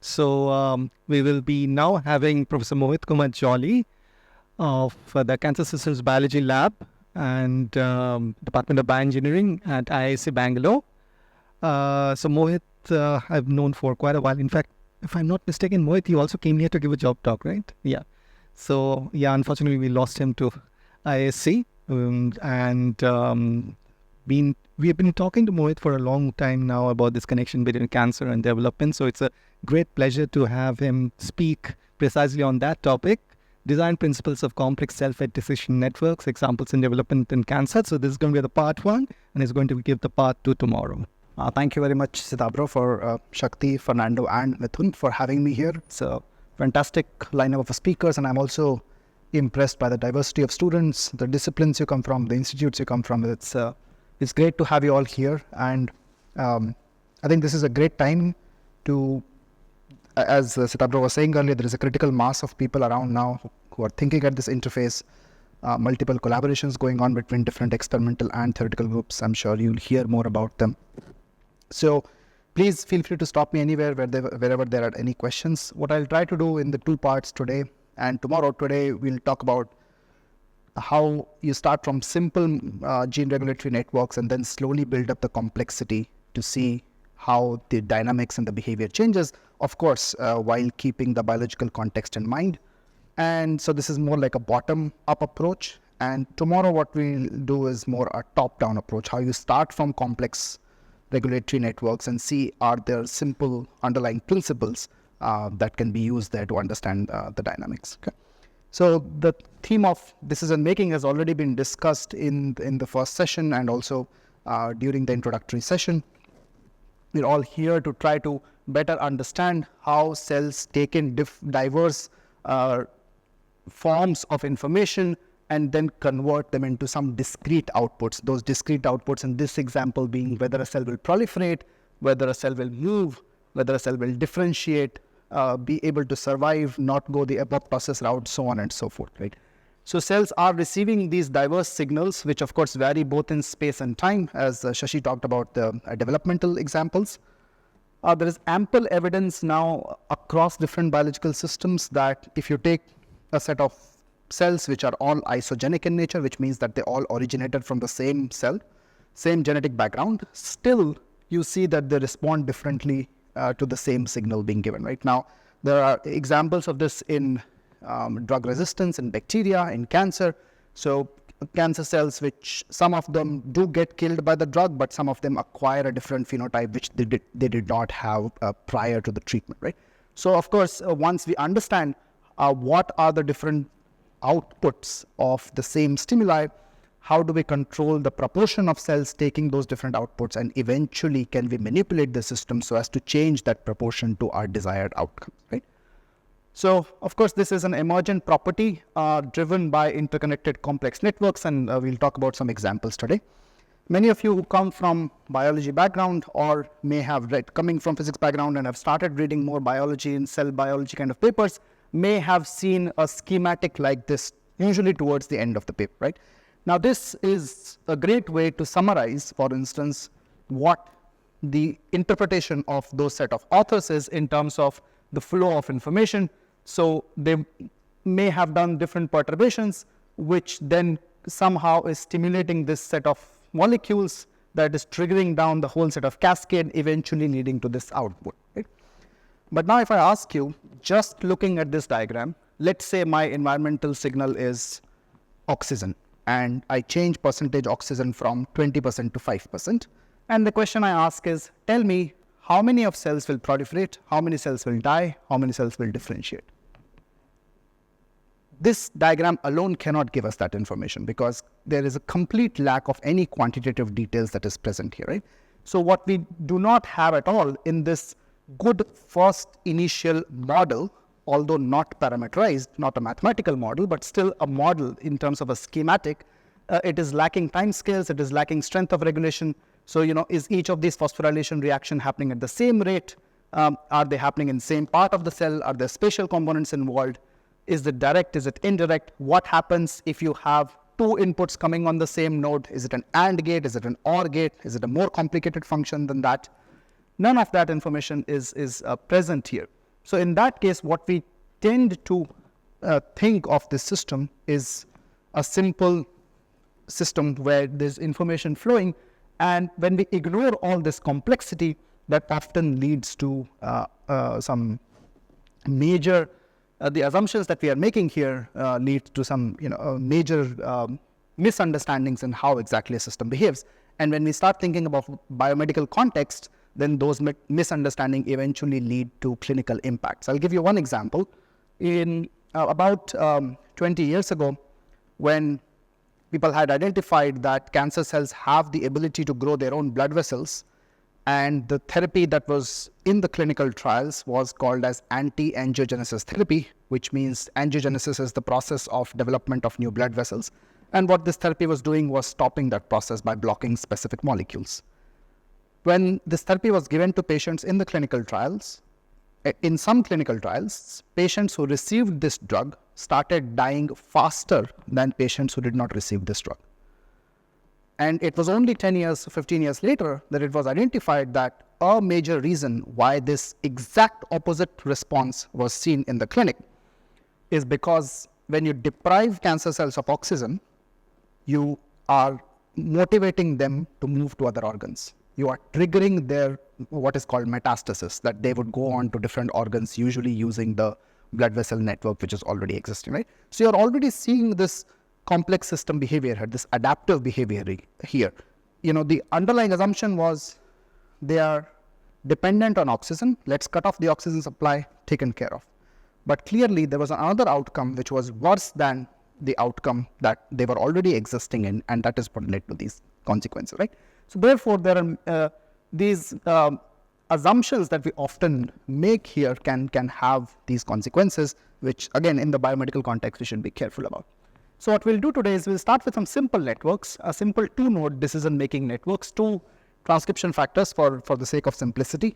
We will be now having Professor Mohit Kumar Jolly of the Cancer Systems Biology Lab and Department of Bioengineering at IISc Bangalore. Mohit, I've known for quite a while. In fact, if I'm not mistaken, Mohit, you also came here to give a job talk, right? Yeah. Unfortunately, we lost him to IISc. We have been talking to Mohit for a long time now about this connection between cancer and development. So it's a great pleasure to have him speak precisely on that topic. Design principles of complex cell-fed decision networks, examples in development in cancer. So this is going to be the part 1, and he's going to give the part 2 tomorrow. Thank you very much, Sitabro, for Shakti, Fernando, and Mithun for having me here. It's a fantastic lineup of speakers, and I'm also impressed by the diversity of students, the disciplines you come from, the institutes you come from. It's great to have you all here, and I think this is a great time to, as Sitabro was saying earlier, there is a critical mass of people around now who are thinking at this interface, multiple collaborations going on between different experimental and theoretical groups. I'm sure you'll hear more about them. So please feel free to stop me anywhere wherever there are any questions. What I'll try to do in the 2 parts today and tomorrow, today we'll talk about how you start from simple gene regulatory networks and then slowly build up the complexity to see how the dynamics and the behavior changes, of course, while keeping the biological context in mind. And so this is more like a bottom-up approach. And tomorrow what we'll do is more a top-down approach, how you start from complex regulatory networks and see are there simple underlying principles that can be used there to understand the dynamics. Okay. So the theme of decision making has already been discussed in the first session and also during the introductory session. We're all here to try to better understand how cells take in diverse forms of information and then convert them into some discrete outputs. Those discrete outputs in this example being whether a cell will proliferate, whether a cell will move, whether a cell will differentiate, be able to survive, not go the apoptosis route, so on and so forth, right? So cells are receiving these diverse signals, which of course vary both in space and time, as Shashi talked about the developmental examples. There is ample evidence now across different biological systems that if you take a set of cells which are all isogenic in nature, which means that they all originated from the same cell, same genetic background, still you see that they respond differently to the same signal being given. Right now, there are examples of this in drug resistance, in bacteria, in cancer. So cancer cells, which some of them do get killed by the drug, but some of them acquire a different phenotype which they did not have prior to the treatment. Right. So of course, once we understand what are the different outputs of the same stimuli, how do we control the proportion of cells taking those different outputs, and eventually can we manipulate the system so as to change that proportion to our desired outcome, right? So of course this is an emergent property driven by interconnected complex networks, and we'll talk about some examples today. Many of you who come from biology background or may have read coming from physics background and have started reading more biology and cell biology kind of papers may have seen a schematic like this, usually towards the end of the paper, right? Now this is a great way to summarize, for instance, what the interpretation of those set of authors is in terms of the flow of information. So they may have done different perturbations, which then somehow is stimulating this set of molecules that is triggering down the whole set of cascade, eventually leading to this output, right? But now if I ask you, just looking at this diagram, let's say my environmental signal is oxygen, and I change percentage oxygen from 20% to 5%. And the question I ask is, tell me how many of cells will proliferate, how many cells will die, how many cells will differentiate. This diagram alone cannot give us that information because there is a complete lack of any quantitative details that is present here, right? So what we do not have at all in this good first initial model, although not parameterized, not a mathematical model, but still a model in terms of a schematic, it is lacking time scales, it is lacking strength of regulation. So, is each of these phosphorylation reaction happening at the same rate? Are they happening in the same part of the cell? Are there spatial components involved? Is it direct? Is it indirect? What happens if you have 2 inputs coming on the same node? Is it an AND gate? Is it an OR gate? Is it a more complicated function than that? None of that information is present here. So in that case, what we tend to think of this system is a simple system where there's information flowing, and when we ignore all this complexity, that often leads to some major the assumptions that we are making here lead to some major misunderstandings in how exactly a system behaves. And when we start thinking about biomedical context, then those misunderstandings eventually lead to clinical impacts. I'll give you one example. In about 20 years ago, when people had identified that cancer cells have the ability to grow their own blood vessels, and the therapy that was in the clinical trials was called as anti-angiogenesis therapy, which means angiogenesis is the process of development of new blood vessels. And what this therapy was doing was stopping that process by blocking specific molecules. When this therapy was given to patients in the clinical trials, in some clinical trials, patients who received this drug started dying faster than patients who did not receive this drug. And it was only 10 years, 15 years later that it was identified that a major reason why this exact opposite response was seen in the clinic is because when you deprive cancer cells of oxygen, you are motivating them to move to other organs. You are triggering their what is called metastasis, that they would go on to different organs, usually using the blood vessel network which is already existing, right? So you're already seeing this complex system behavior here, this adaptive behavior here. The underlying assumption was they are dependent on oxygen. Let's cut off the oxygen supply, taken care of. But clearly there was another outcome which was worse than the outcome that they were already existing in, and that is what led to these consequences, right? So therefore, there are these assumptions that we often make here can have these consequences, which again, in the biomedical context, we should be careful about. So what we'll do today is we'll start with some simple networks, a simple 2-node decision-making networks, 2 transcription factors for the sake of simplicity,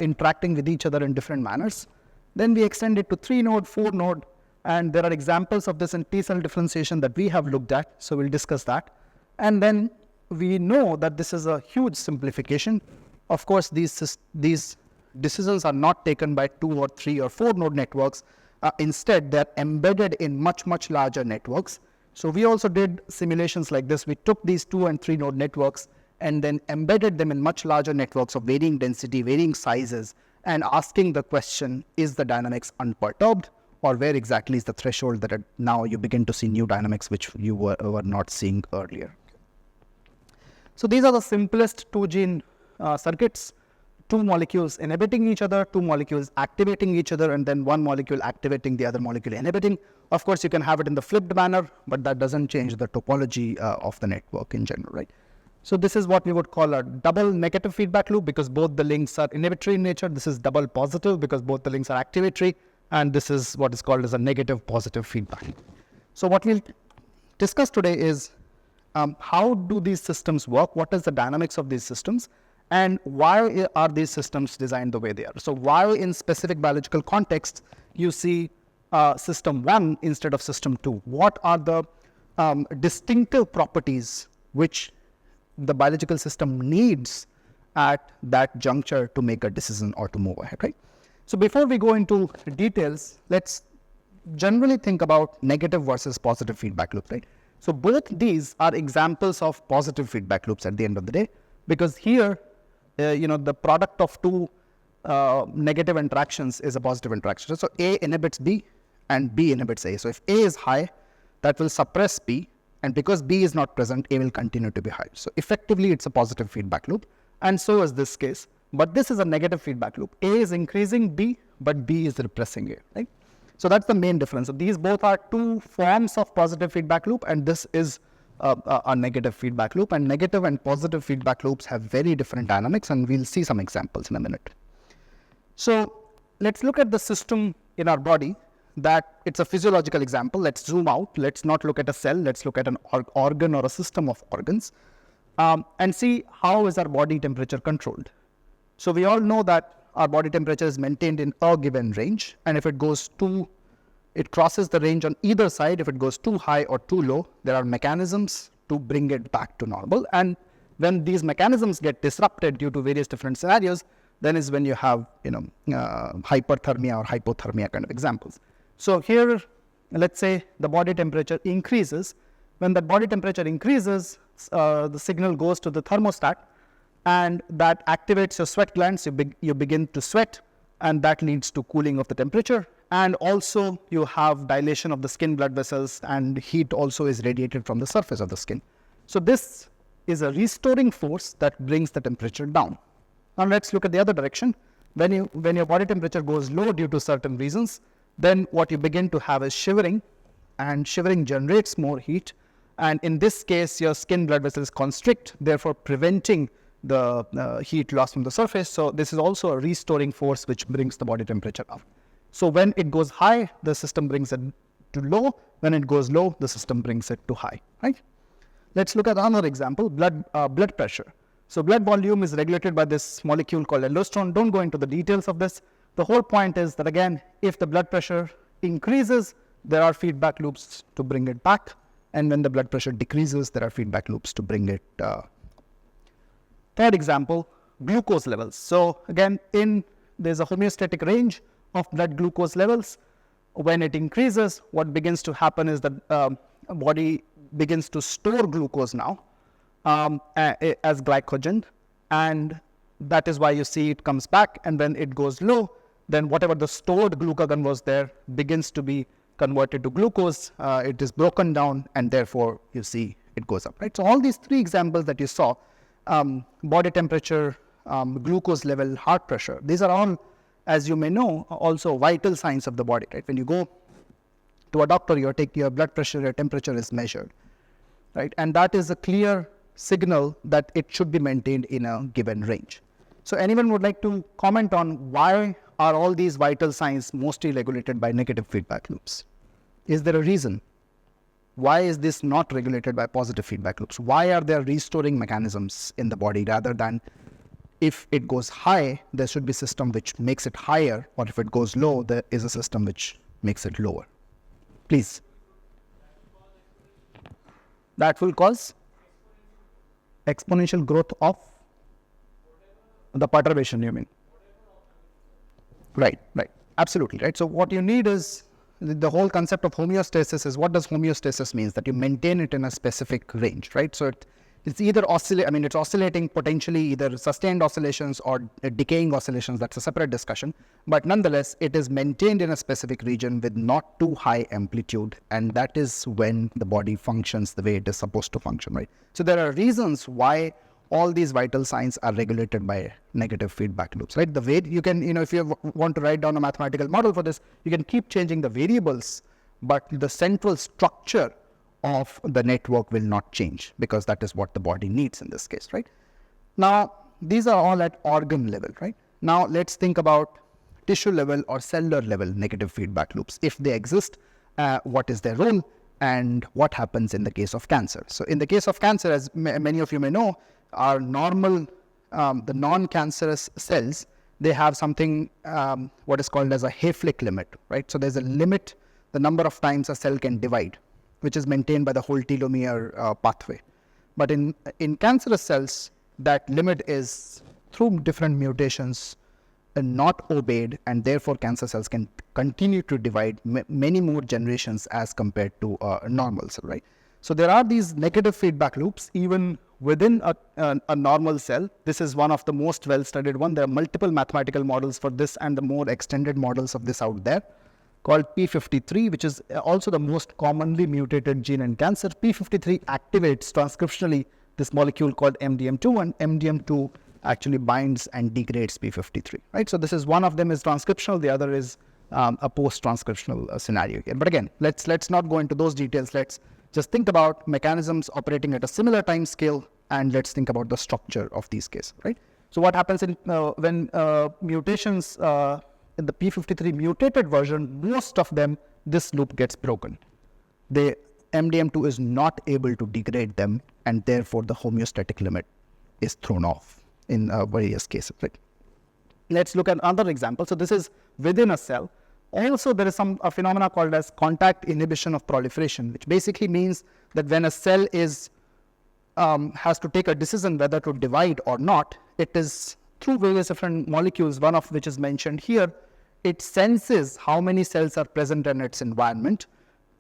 interacting with each other in different manners. Then we extend it to 3-node, 4-node, and there are examples of this in T-cell differentiation that we have looked at, so we'll discuss that. And then we know that this is a huge simplification. Of course, these decisions are not taken by 2 or 3 or 4-node networks. Instead, they're embedded in much, much larger networks. So we also did simulations like this. We took these 2 and 3-node networks and then embedded them in much larger networks of varying density, varying sizes, and asking the question, is the dynamics unperturbed, or where exactly is the threshold that now you begin to see new dynamics which you were not seeing earlier. So these are the simplest 2-gene circuits. 2 molecules inhibiting each other, 2 molecules activating each other, and then 1 molecule activating the other molecule inhibiting. Of course, you can have it in the flipped manner, but that doesn't change the topology of the network in general, right? So this is what we would call a double negative feedback loop, because both the links are inhibitory in nature. This is double positive because both the links are activatory, and this is what is called as a negative positive feedback. So what we'll discuss today is how do these systems work, what is the dynamics of these systems, and why are these systems designed the way they are. So why in specific biological contexts you see system 1 instead of system 2? What are the distinctive properties which the biological system needs at that juncture to make a decision or to move ahead, right? So before we go into details, let's generally think about negative versus positive feedback loop, right? So both these are examples of positive feedback loops at the end of the day, because here the product of 2 negative interactions is a positive interaction. So A inhibits B and B inhibits A. So if A is high, that will suppress B, and because B is not present, A will continue to be high. So effectively, it's a positive feedback loop, and so is this case. But this is a negative feedback loop. A is increasing B, but B is repressing A, right? So that's the main difference. So these both are 2 forms of positive feedback loop, and this is a negative feedback loop. And negative and positive feedback loops have very different dynamics, and we'll see some examples in a minute. So let's look at the system in our body. That it's a physiological example. Let's zoom out. Let's not look at a cell. Let's look at an organ or a system of organs and see how is our body temperature controlled. So we all know that our body temperature is maintained in a given range, and if it goes it crosses the range on either side. If it goes too high or too low, there are mechanisms to bring it back to normal. And when these mechanisms get disrupted due to various different scenarios, then is when you have, hyperthermia or hypothermia kind of examples. So here, let's say the body temperature increases. When the body temperature increases, the signal goes to the thermostat, and that activates your sweat glands. You begin to sweat, and that leads to cooling of the temperature. And also you have dilation of the skin blood vessels, and heat also is radiated from the surface of the skin. So this is a restoring force that brings the temperature down. Now let's look at the other direction. When your body temperature goes low due to certain reasons, then what you begin to have is shivering, and shivering generates more heat. And in this case, your skin blood vessels constrict, therefore preventing the heat loss from the surface. So this is also a restoring force which brings the body temperature up. So when it goes high, the system brings it to low. When it goes low, the system brings it to high, right? Let's look at another example, blood pressure. So blood volume is regulated by this molecule called aldosterone. Don't go into the details of this. The whole point is that, again, if the blood pressure increases, there are feedback loops to bring it back. And when the blood pressure decreases, there are feedback loops to bring it. Third example, glucose levels. So again, there's a homeostatic range of blood glucose levels. When it increases, what begins to happen is that body begins to store glucose now as glycogen, and that is why you see it comes back. And when it goes low, then whatever the stored glucagon was there begins to be converted to glucose. It is broken down, and therefore you see it goes up, right? So all these three examples that you saw, body temperature, glucose level, heart pressure, these are all, as you may know, also vital signs of the body, right? When you go to a doctor, your blood pressure, your temperature is measured, right? And that is a clear signal that it should be maintained in a given range. So anyone would like to comment on why are all these vital signs mostly regulated by negative feedback loops? Is there a reason? Why is this not regulated by positive feedback loops? Why are there restoring mechanisms in the body rather than if it goes high, there should be a system which makes it higher, or if it goes low, there is a system which makes it lower? Please. That will cause exponential growth of the perturbation, you mean? Right. Absolutely, right. So what you need is the whole concept of homeostasis is, what does homeostasis means? That you maintain it in a specific range, right? So it's either it's oscillating potentially, either sustained oscillations or decaying oscillations. That's a separate discussion. But nonetheless, it is maintained in a specific region with not too high amplitude. And that is when the body functions the way it is supposed to function, right? So there are reasons why all these vital signs are regulated by negative feedback loops, right? The way you can, if you want to write down a mathematical model for this, you can keep changing the variables, but the central structure of the network will not change, because that is what the body needs in this case, right? Now, these are all at organ level, right? Now, let's think about tissue level or cellular level negative feedback loops. If they exist, what is their role, and what happens in the case of cancer? So in the case of cancer, as many of you may know, our normal, the non-cancerous cells, they have something what is called as a Hayflick limit, right? So there's a limit, the number of times a cell can divide, which is maintained by the whole telomere pathway. But in cancerous cells, that limit is, through different mutations, not obeyed, and therefore cancer cells can continue to divide many more generations as compared to a normal cell, right? So there are these negative feedback loops even within a normal cell. This is one of the most well-studied one. There are multiple mathematical models for this and the more extended models of this out there, called P53, which is also the most commonly mutated gene in cancer. P53 activates transcriptionally this molecule called MDM2, and MDM2 actually binds and degrades P53, right? So this is, one of them is transcriptional, the other is a post-transcriptional scenario here. But again, let's not go into those details. Let's just think about mechanisms operating at a similar time scale, and let's think about the structure of these cases, right? So what happens when mutations in the P53 mutated version, most of them, this loop gets broken. The MDM2 is not able to degrade them, and therefore the homeostatic limit is thrown off in various cases, right? Let's look at another example. So this is within a cell. Also, there is a phenomena called as contact inhibition of proliferation, which basically means that when a cell is has to take a decision whether to divide or not, it is through various different molecules, one of which is mentioned here. It senses how many cells are present in its environment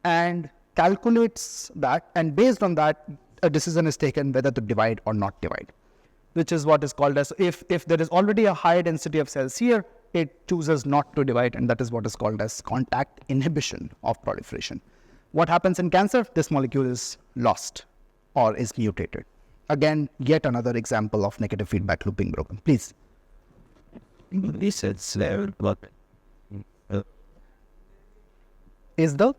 and calculates that, and based on that, a decision is taken whether to divide or not divide, which is what is called as, if there is already a high density of cells here, it chooses not to divide, and that is what is called as contact inhibition of proliferation. What happens in cancer? This molecule is lost or is mutated. Again, yet another example of negative feedback loop being broken. Please. This is what Is the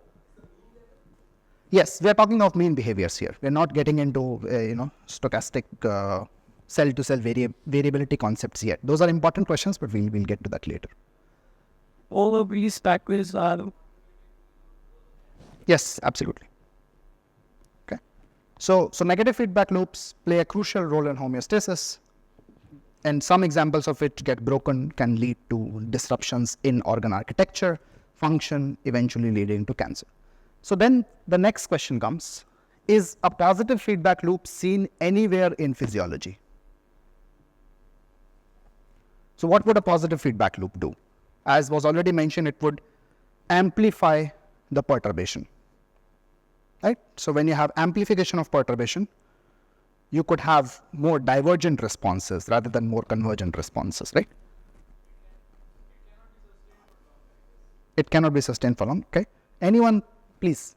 Yes, we are talking of mean behaviors here. We are not getting into stochastic cell-to-cell variability concepts yet. Those are important questions, but we'll get to that later. all of these factors are Yes, absolutely. Okay. So negative feedback loops play a crucial role in homeostasis, and some examples of which get broken can lead to disruptions in organ architecture, function, eventually leading to cancer. So then the next question comes, is a positive feedback loop seen anywhere in physiology? So what would a positive feedback loop do? As was already mentioned, it would amplify the perturbation, right? So when you have amplification of perturbation, you could have more divergent responses rather than more convergent responses, right? It cannot be sustained for long, okay? Anyone, please?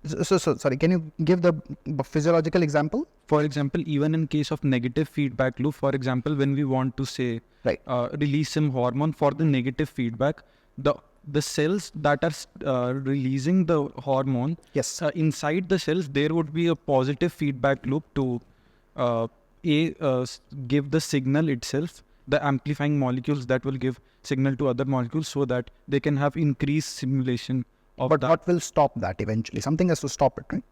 So, sorry, can you give the physiological example? For example, even in case of negative feedback loop, for example, when we want to say Right. release some hormone for the negative feedback, the cells that are releasing the hormone, Yes. inside the cells there would be a positive feedback loop to give the signal itself, the amplifying molecules that will give signal to other molecules so that they can have increased simulation of But that. what will stop that eventually? Something has to stop it, right?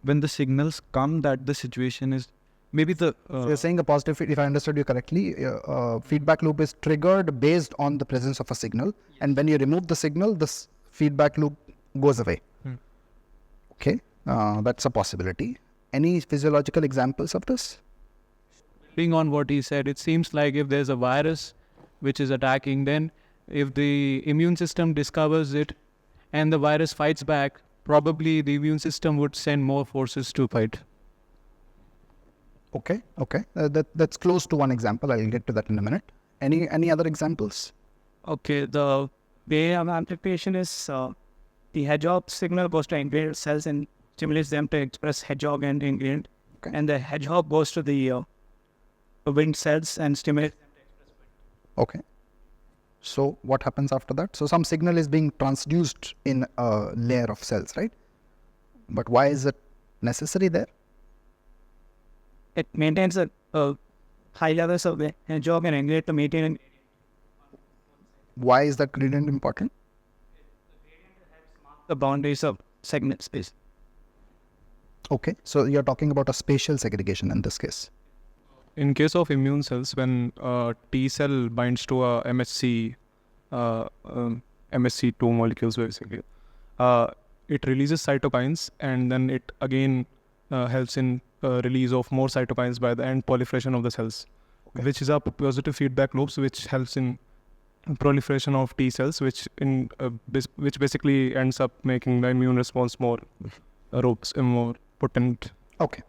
When the signals come that the situation is maybe the So you're saying a positive, if I understood you correctly, feedback loop is triggered based on the presence of a signal. And when you remove the signal, this feedback loop goes away. Okay, that's a possibility. Any physiological examples of this? Building on what he said, it seems like if there's a virus which is attacking, then if the immune system discovers it and the virus fights back, probably the immune system would send more forces to fight. Okay. That's close to one example. I'll get to that in a minute. Any other examples? okay. The way of amplification is the hedgehog signal goes to ingredient cells and stimulates them to express hedgehog and ingredient, Okay. and the hedgehog goes to the winged cells and stimulates. Okay. So what happens after that? So some signal is being transduced in a layer of cells, right? But why is it necessary there? It maintains a high levels of the hedgehog and ingredient to maintain. Why is that gradient important? The boundaries of segment space. Okay. So you're talking about a spatial segregation in this case. In case of immune cells, when T cell binds to a MSC2 molecules basically, it releases cytokines, and then it again helps in release of more cytokines by the end proliferation of the cells, which is a positive feedback loops which helps in proliferation of T cells, which which basically ends up making the immune response more robust and more potent. Okay.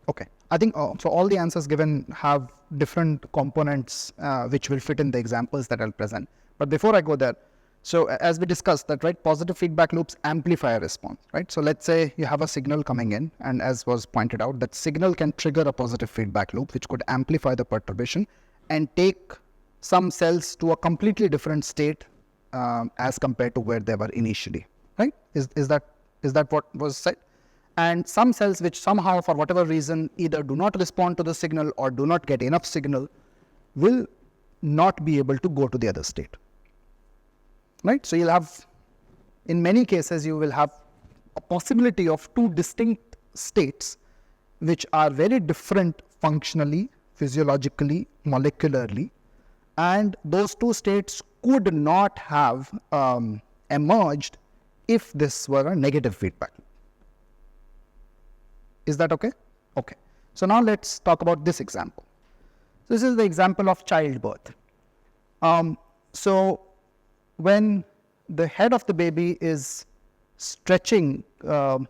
I think so. All the answers given have different components which will fit in the examples that I'll present. But before I go there, so as we discussed that, right, positive feedback loops amplify a response, right? So let's say you have a signal coming in, and as was pointed out, that signal can trigger a positive feedback loop which could amplify the perturbation and take some cells to a completely different state as compared to where they were initially, right? Is that what was said? And some cells which somehow, for whatever reason, either do not respond to the signal or do not get enough signal will not be able to go to the other state, right? So you'll have, in many cases, you will have a possibility of two distinct states which are very different functionally, physiologically, molecularly, and those two states could not have emerged if this were a negative feedback. Is that okay? Okay. So now let's talk about this example. This is the example of childbirth. So when the head of the baby is stretching the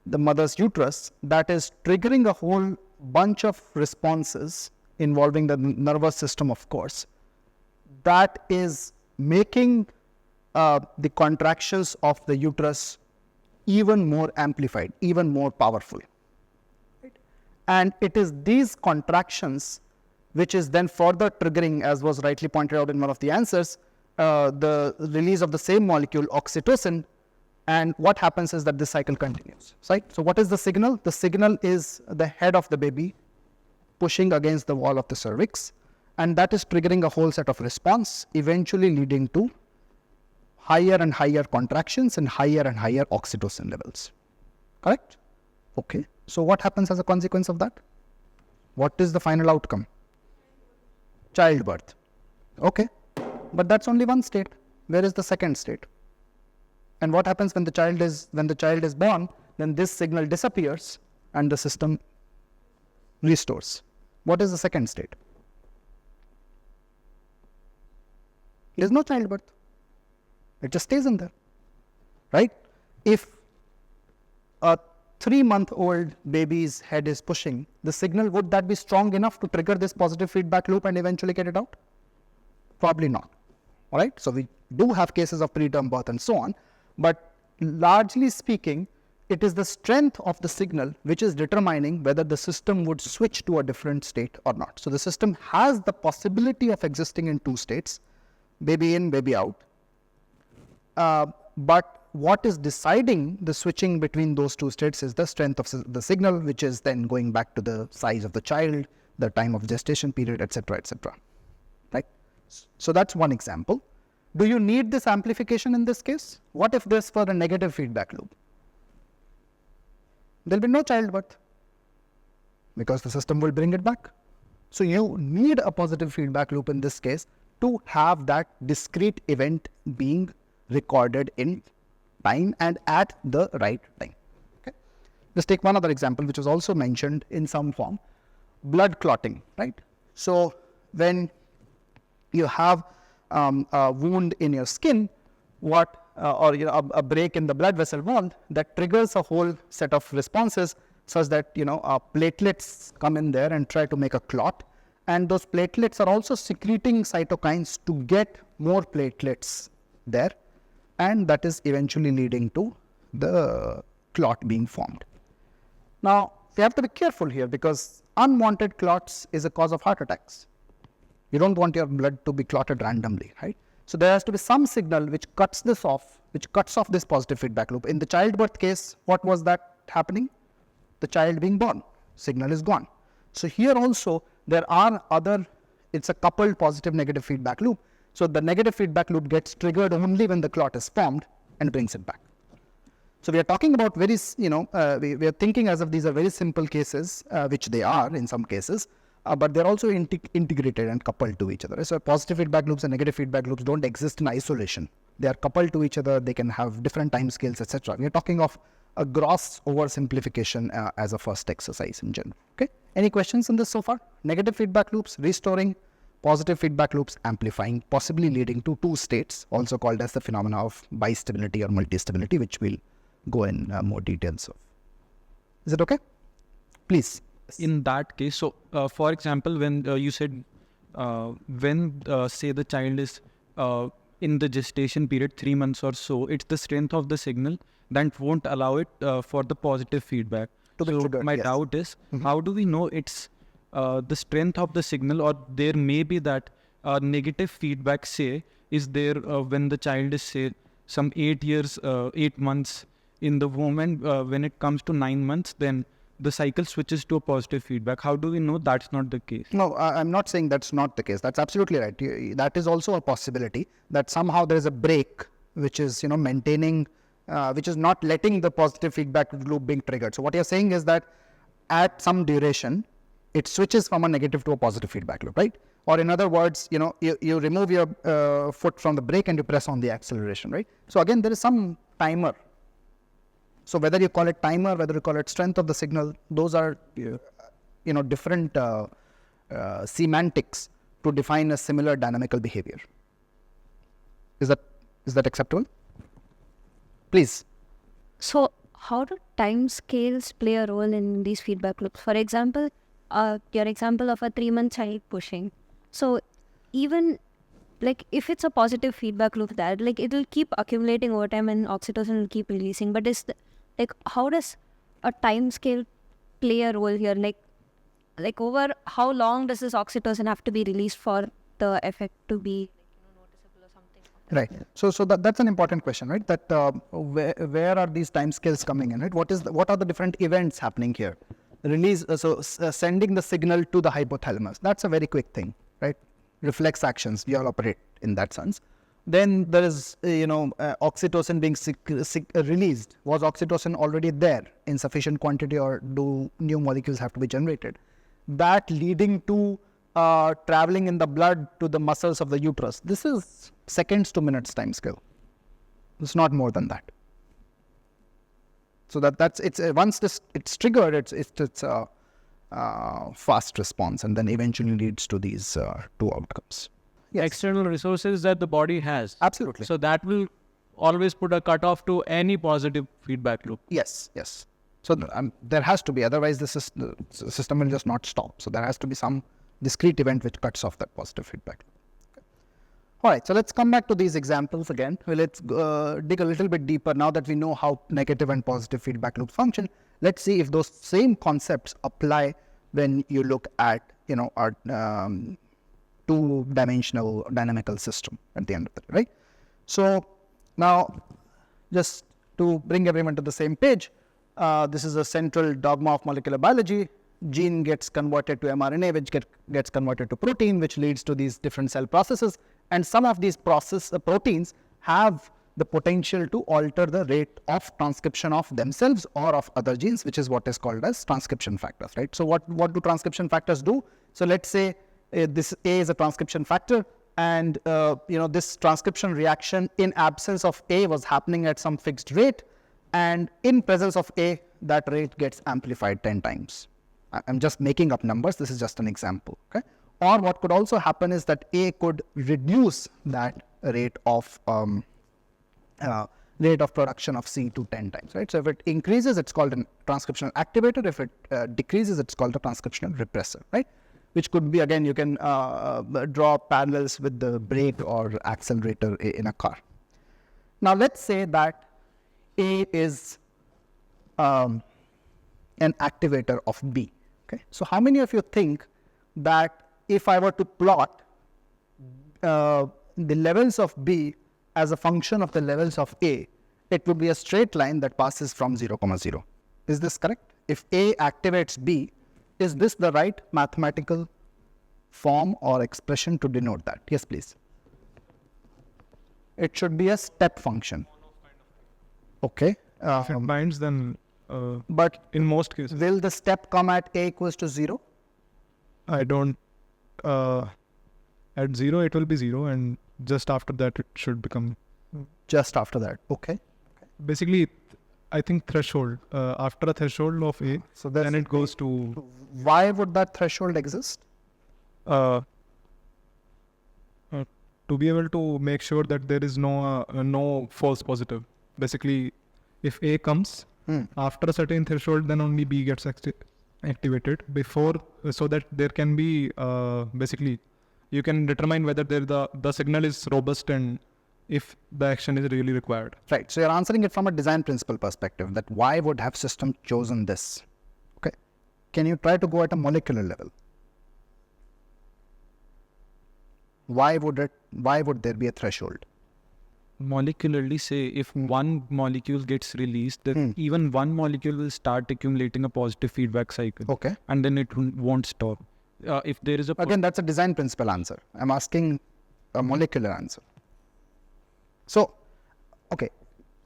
mother's uterus, that is triggering a whole bunch of responses involving the nervous system, of course, that is making the contractions of the uterus even more amplified, even more powerful. And it is these contractions which is then further triggering, as was rightly pointed out in one of the answers, the release of the same molecule, oxytocin. And what happens is that this cycle continues, right? So what is the signal? The signal is the head of the baby pushing against the wall of the cervix, and that is triggering a whole set of response, eventually leading to higher and higher contractions and higher oxytocin levels. Correct? Okay. So what happens as a consequence of that? What is the final outcome? Childbirth. Okay. But that's only one state. Where is the second state? And what happens when the child is born? Then this signal disappears and the system restores. What is the second state? There is no childbirth. It just stays in there, right? If a 3-month-old baby's head is pushing, the signal, would that be strong enough to trigger this positive feedback loop and eventually get it out? Probably not. All right. So we do have cases of preterm birth and so on, but largely speaking, it is the strength of the signal which is determining whether the system would switch to a different state or not. So the system has the possibility of existing in 2 states, baby in, baby out. But what is deciding the switching between those 2 states is the strength of the signal, which is then going back to the size of the child, the time of gestation period, etc., etc. Right? So that's one example. Do you need this amplification in this case? What if this were a negative feedback loop? There will be no childbirth because the system will bring it back. So you need a positive feedback loop in this case to have that discrete event being recorded in time and at the right time. Okay? Let's take one other example which was also mentioned in some form. Blood clotting, right? So when you have a wound in your skin, or a break in the blood vessel wall, that triggers a whole set of responses such that platelets come in there and try to make a clot, and those platelets are also secreting cytokines to get more platelets there, and that is eventually leading to the clot being formed. Now we have to be careful here because unwanted clots is a cause of heart attacks. You don't want your blood to be clotted randomly, right? So there has to be some signal which cuts this off, which cuts off this positive feedback loop. In the childbirth case, what was that happening? The child being born, signal is gone. So here also there are it's a coupled positive negative feedback loop. So the negative feedback loop gets triggered only when the clot is formed and brings it back. So we are talking about we are thinking as if these are very simple cases, which they are in some cases. But they're also integrated and coupled to each other. So positive feedback loops and negative feedback loops don't exist in isolation. They are coupled to each other. They can have different time scales, etc. We are talking of a gross oversimplification as a first exercise in general. Okay. Any questions on this so far? Negative feedback loops restoring, positive feedback loops amplifying, possibly leading to 2 states, also called as the phenomena of bistability or multistability, which we'll go in more details of. Is it okay? Please. In that case, so for example, when you said say the child is in the gestation period 3 months or so, it's the strength of the signal that won't allow it for the positive feedback. To be so triggered, my yes. doubt is, how do we know it's the strength of the signal, or there may be that negative feedback, say, is there when the child is, say, some 8 months in the womb, and when it comes to 9 months, then the cycle switches to a positive feedback. How do we know that's not the case? No, I'm not saying that's not the case. That's absolutely right. That is also a possibility that somehow there is a break which is, maintaining, which is not letting the positive feedback loop being triggered. So what you're saying is that at some duration, it switches from a negative to a positive feedback loop, right? Or in other words, you remove your foot from the brake and you press on the acceleration, right? So again, there is some timer So whether you call it timer, whether you call it strength of the signal, those are different semantics to define a similar dynamical behavior. Is that acceptable? Please. So, how do time scales play a role in these feedback loops? For example, your example of a 3-month child pushing. So, even like if it's a positive feedback loop, that like it will keep accumulating over time and oxytocin will keep releasing. But how does a time scale play a role here? Like over how long does this oxytocin have to be released for the effect to be noticeable or something? Right. So that's an important question, right? That where are these timescales coming in, right? What are the different events happening here? Release. Sending the signal to the hypothalamus. That's a very quick thing, right? Reflex actions. We all operate in that sense. Then there is oxytocin being released. Was oxytocin already there in sufficient quantity, or do new molecules have to be generated? That leading to traveling in the blood to the muscles of the uterus. This is seconds to minutes time scale. It's not more than that. So it's once it's triggered, it's a fast response, and then eventually leads to these two outcomes. Yes. External resources that the body has. Absolutely. So that will always put a cutoff to any positive feedback loop. Yes. So there has to be, otherwise the system will just not stop. So there has to be some discrete event which cuts off that positive feedback. Okay. All right, so let's come back to these examples again. Well, let's dig a little bit deeper now that we know how negative and positive feedback loops function. Let's see if those same concepts apply when you look at our two-dimensional dynamical system at the end of the day, right? So now, just to bring everyone to the same page, this is a central dogma of molecular biology. Gene gets converted to mRNA, which gets converted to protein, which leads to these different cell processes. And some of these proteins have the potential to alter the rate of transcription of themselves or of other genes, which is what is called as transcription factors, right? So what do transcription factors do? So let's say this A is a transcription factor, and this transcription reaction in absence of A was happening at some fixed rate, and in presence of A, that rate gets amplified 10 times. I'm just making up numbers. This is just an example. Okay. Or what could also happen is that A could reduce that rate of production of C to 10 times. Right. So if it increases, it's called a transcriptional activator. If it decreases, it's called a transcriptional repressor. Right. Which could be, again, you can draw parallels with the brake or accelerator in a car. Now let's say that A is an activator of B. Okay. So how many of you think that if I were to plot the levels of B as a function of the levels of A, it would be a straight line that passes from 0, 0. Is this correct? If A activates B, is this the right mathematical form or expression to denote that? Yes, please. It should be a step function. Okay. If it binds, then But in most cases, will the step come at A equals to 0? I don't. At 0, it will be 0, and just after that, it should become. Just after that. Okay. Basically, I think threshold. After a threshold of A, So that's then it goes to. Why would that threshold exist? To be able to make sure that there is no false positive. Basically, if A comes after a certain threshold, then only B gets activated before, so that there can be basically you can determine whether the signal is robust and if the action is really required. Right. So you're answering it from a design principle perspective, that why would have system chosen this? Okay. Can you try to go at a molecular level? Why would there be a threshold? Molecularly, say if one molecule gets released, then even one molecule will start accumulating a positive feedback cycle. Okay. And then it won't stop. If there is a Again, that's a design principle answer. I'm asking a molecular answer. So, okay,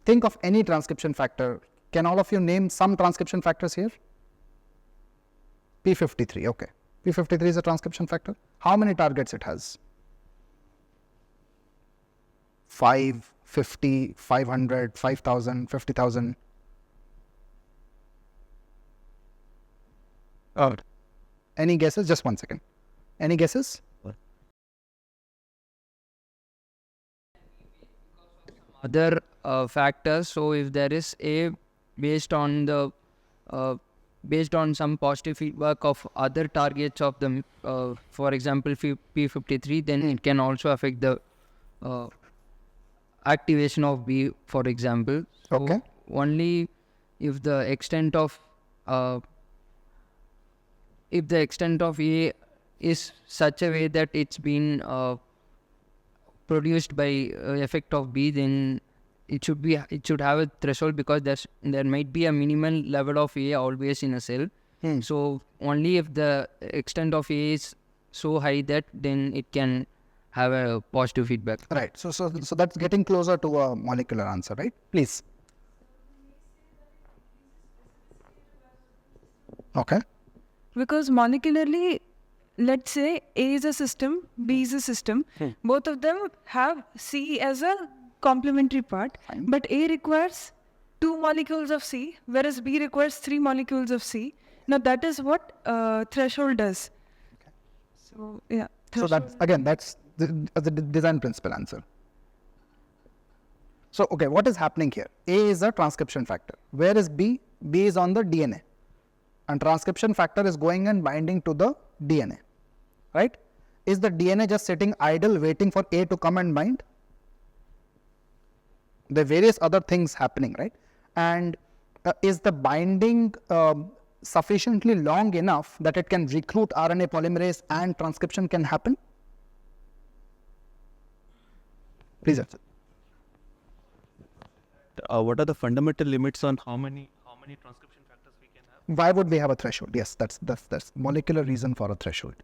think of any transcription factor. Can all of you name some transcription factors here? P53, okay. P53 is a transcription factor. How many targets it has? 5, 50, 500, 5,000, 50,000. Any guesses? Just 1 second. Any guesses? Other factors. So if there is A based on the based on some positive feedback of other targets of the for example P53, then it can also affect the activation of B, for example. So Okay. only if the extent of A is such a way that it's been produced by effect of B, then it should have a threshold, because there might be a minimal level of A always in a cell. So only if the extent of A is so high that then it can have a positive feedback. Right. So that's getting closer to a molecular answer, right? Please. Okay. Because molecularly, let's say A is a system, B is a system. Both of them have C as a complementary part, but A requires 2 molecules of C, whereas B requires 3 molecules of C. Now that is what threshold does. So yeah. So that's the design principle answer. So okay, what is happening here? A is a transcription factor. Where is B? B is on the DNA. And transcription factor is going and binding to the DNA, right? Is the DNA just sitting idle waiting for A to come and bind? There are various other things happening, right? And is the binding sufficiently long enough that it can recruit RNA polymerase and transcription can happen? Please answer. What are the fundamental limits on how many transcription factors we can have? Why would we have a threshold? Yes, that's molecular reason for a threshold,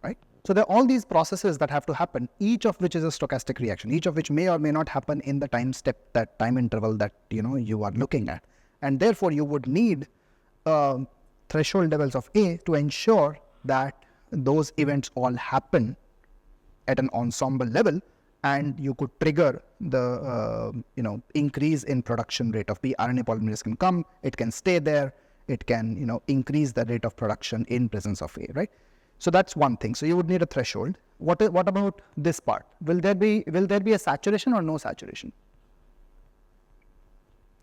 right? So there are all these processes that have to happen, each of which is a stochastic reaction, each of which may or may not happen in the time step, that time interval that you are looking at, and therefore you would need threshold levels of A to ensure that those events all happen at an ensemble level, and you could trigger the increase in production rate of B. RNA polymerase can come, it can stay there, it can increase the rate of production in presence of A, right? So that's one thing. So you would need a threshold. What about this part? Will there be a saturation or no saturation?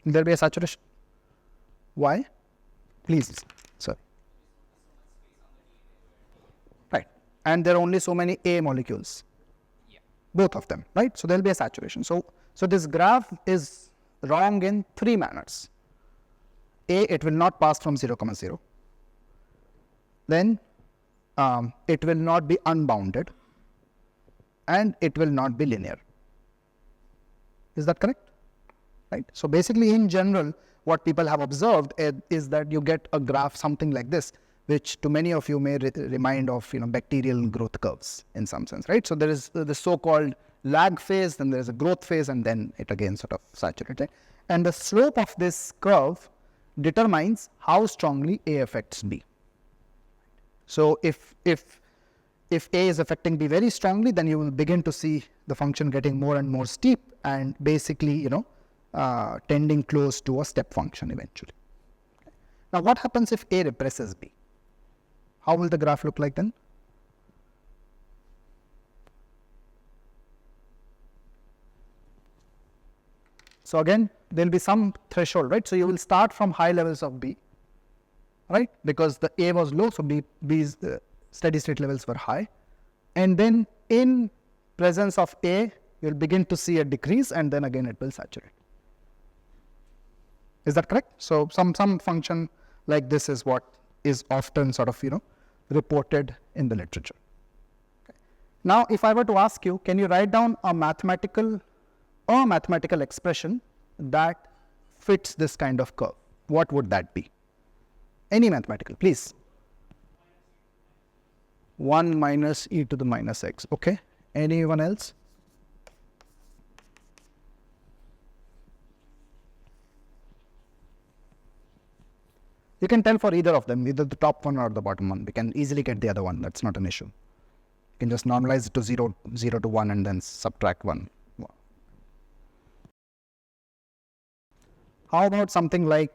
Will there be a saturation? Why? Please, sir. Right. And there are only so many A molecules. Both of them, right? So there will be a saturation. So this graph is wrong in 3 manners. A, it will not pass from 0, 0. Then it will not be unbounded, and it will not be linear. Is that correct? Right. So basically, in general, what people have observed is that you get a graph something like this, which to many of you may remind of bacterial growth curves in some sense, right? So there is the so-called lag phase, then there is a growth phase, and then it again sort of saturates. Right? And the slope of this curve determines how strongly A affects B. So if A is affecting B very strongly, then you will begin to see the function getting more and more steep, and basically tending close to a step function eventually. Now what happens if A represses B? How will the graph look like then? So again, there will be some threshold, right? So you will start from high levels of B, right? Because the A was low, so B's steady state levels were high. And then in presence of A, you will begin to see a decrease, and then again it will saturate. Is that correct? So some function like this is what is often sort of reported in the literature. Okay. Now if I were to ask you, can you write down a mathematical expression that fits this kind of curve? What would that be? Any mathematical, please. 1 minus e to the minus x. Okay. Anyone else? You can tell for either of them, either the top one or the bottom one. We can easily get the other one. That's not an issue. You can just normalize it to 0 to 1 and then subtract 1. How about something like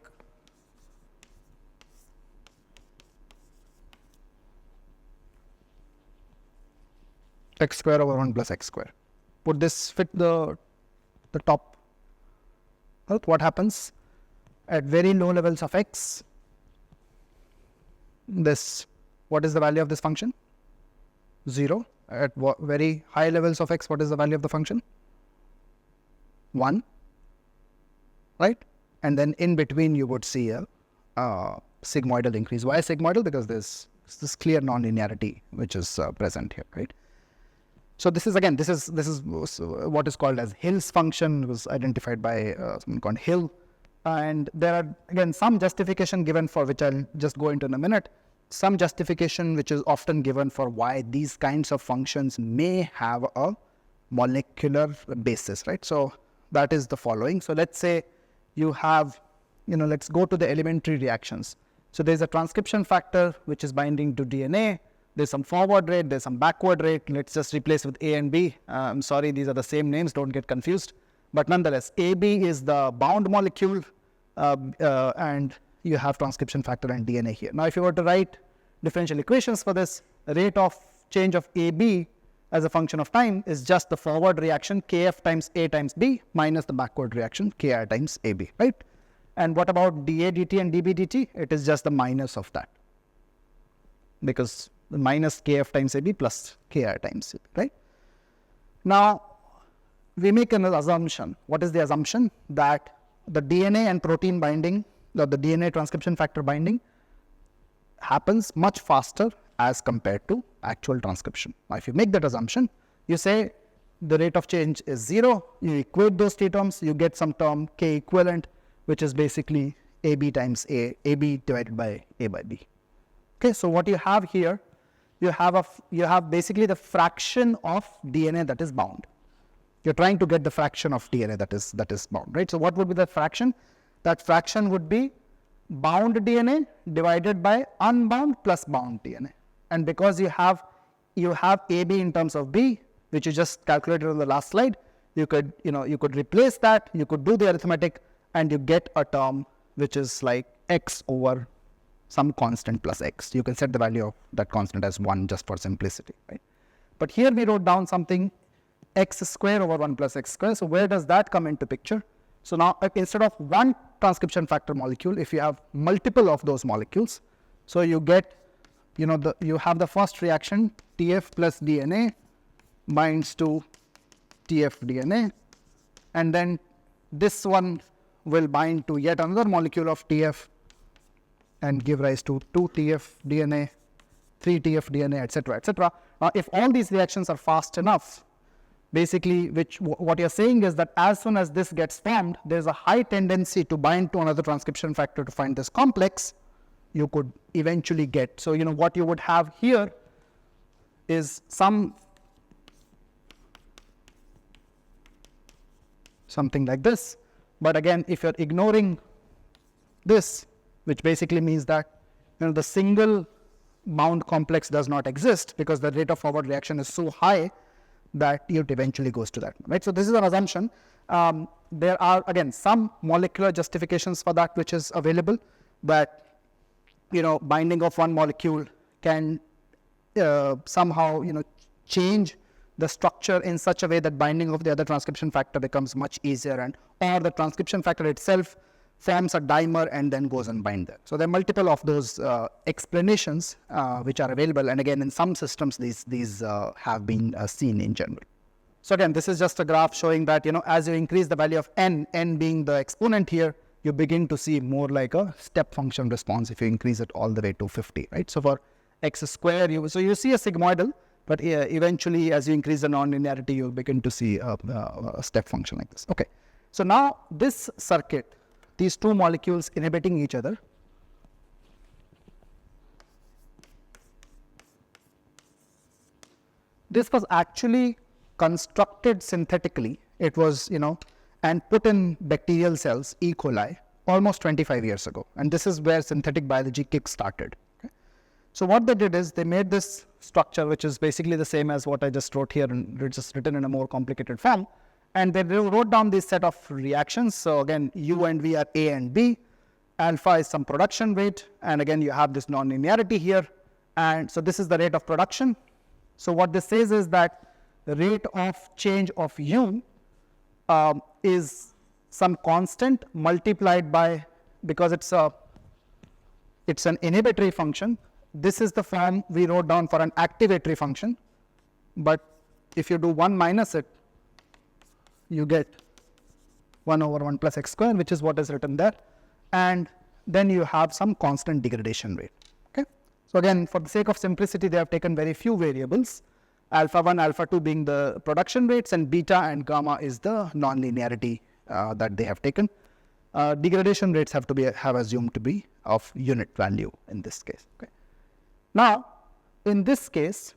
x square over 1 plus x square. Would this fit the top? What happens at very low levels of x? What is the value of this function? 0. At very high levels of x, what is the value of the function? 1. Right? And then in between you would see a sigmoidal increase. Why sigmoidal? Because there's this clear non-linearity which is present here, right? So this is what is called as Hill's function. It was identified by someone called Hill. And there are again some justification given for which I'll just go into in a minute. Some justification which is often given for why these kinds of functions may have a molecular basis, right? So that is the following. So let's say you have, let's go to the elementary reactions. So there's a transcription factor which is binding to DNA. There's some forward rate, there's some backward rate. Let's just replace with A and B. I'm sorry, these are the same names, don't get confused. But nonetheless, AB is the bound molecule and you have transcription factor and DNA here. Now, if you were to write differential equations for this, the rate of change of AB as a function of time is just the forward reaction Kf times A times B minus the backward reaction Ki times AB, right? And what about dA dt and dB dt? It is just the minus of that, because the minus Kf times AB plus Ki times AB, right? Now, we make an assumption. What is the assumption? That the DNA and protein binding, the DNA transcription factor binding happens much faster as compared to actual transcription. Now, if you make that assumption, you say the rate of change is 0, you equate those two terms, you get some term K equivalent, which is basically AB times A, AB divided by A by B. Okay, so what you have here, you have basically the fraction of DNA that is bound. You're trying to get the fraction of DNA that is bound, right? So what would be the fraction? That fraction would be bound DNA divided by unbound plus bound DNA. And because you have AB in terms of B, which you just calculated on the last slide, you could replace that, you could do the arithmetic, and you get a term which is like x over some constant plus x. You can set the value of that constant as 1 just for simplicity, right? But here we wrote down something x square over 1 plus x square. So where does that come into picture? So now instead of one transcription factor molecule, if you have multiple of those molecules, so you get, you have the first reaction TF plus DNA binds to TF DNA, and then this one will bind to yet another molecule of TF and give rise to 2 TF DNA, 3 TF DNA, etc., etc. Now, if all these reactions are fast enough, basically, what you're saying is that as soon as this gets formed, there's a high tendency to bind to another transcription factor to find this complex. You could eventually get. So, what you would have here is something like this. But again, if you're ignoring this, which basically means that the single bound complex does not exist because the rate of forward reaction is so high that it eventually goes to that, right? So this is an assumption. There are again some molecular justifications for that which is available, but binding of one molecule can somehow change the structure in such a way that binding of the other transcription factor becomes much easier, or the transcription factor itself forms a dimer and then goes and bind there. So there are multiple of those explanations which are available, and again in some systems these have been seen in general. So again, this is just a graph showing that as you increase the value of n being the exponent here, you begin to see more like a step function response if you increase it all the way to 50, right? So for x square, you see a sigmoidal, but eventually as you increase the non-linearity, you begin to see a step function like this. Okay, so now this circuit, these two molecules inhibiting each other, this was actually constructed synthetically. It was, and put in bacterial cells, E. coli, almost 25 years ago. And this is where synthetic biology kick started. Okay? So what they did is they made this structure, which is basically the same as what I just wrote here, and it's just written in a more complicated form. And they wrote down this set of reactions. So again, U and V are A and B. Alpha is some production rate. And again, you have this non-linearity here. And so this is the rate of production. So what this says is that rate of change of u is some constant multiplied by, because it's an inhibitory function. This is the form we wrote down for an activatory function, but if you do 1 minus it, you get 1 over 1 plus x square, which is what is written there, and then you have some constant degradation rate. Okay. So again, for the sake of simplicity, they have taken very few variables, alpha 1, alpha 2 being the production rates, and beta and gamma is the non-linearity that they have taken. Degradation rates have assumed to be of unit value in this case. Okay. Now, in this case,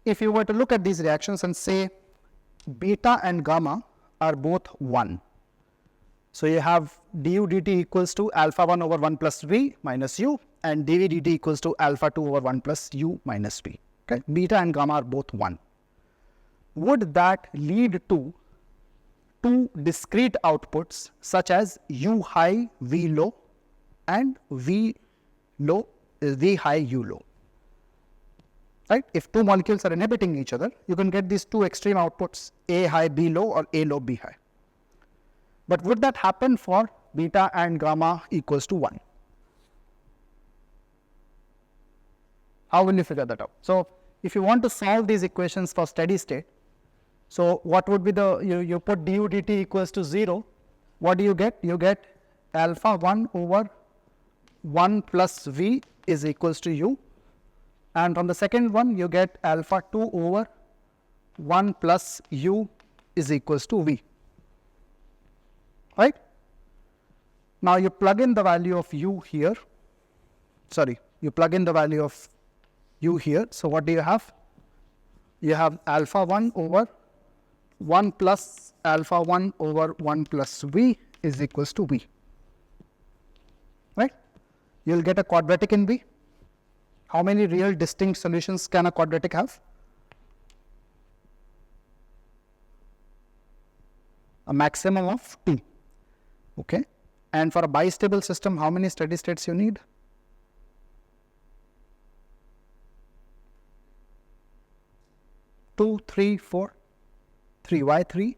if you were to look at these reactions and say beta and gamma are both 1. So you have du dt equals to alpha 1 over 1 plus v minus u, and dv dt equals to alpha 2 over 1 plus u minus v. Okay. Beta and gamma are both 1. Would that lead to two discrete outputs such as u high, v low, and v high, u low? Right? If two molecules are inhibiting each other, you can get these two extreme outputs, A high, B low, or A low, B high. But would that happen for beta and gamma equals to 1? How will you figure that out? So if you want to solve these equations for steady state, so what would be you put du dt equals to 0, what do you get? You get alpha 1 over 1 plus v is equals to u. And from the second one, you get alpha 2 over 1 plus u is equals to v. Right? Now you plug in the value of u here. Sorry, you plug in the value of u here. So what do you have? You have alpha 1 over 1 plus alpha 1 over 1 plus v is equals to v. Right? You will get a quadratic in v. How many real distinct solutions can a quadratic have? A maximum of 2. Okay. And for a bistable system, how many steady states you need? 2, 3, 4. 3. Why 3?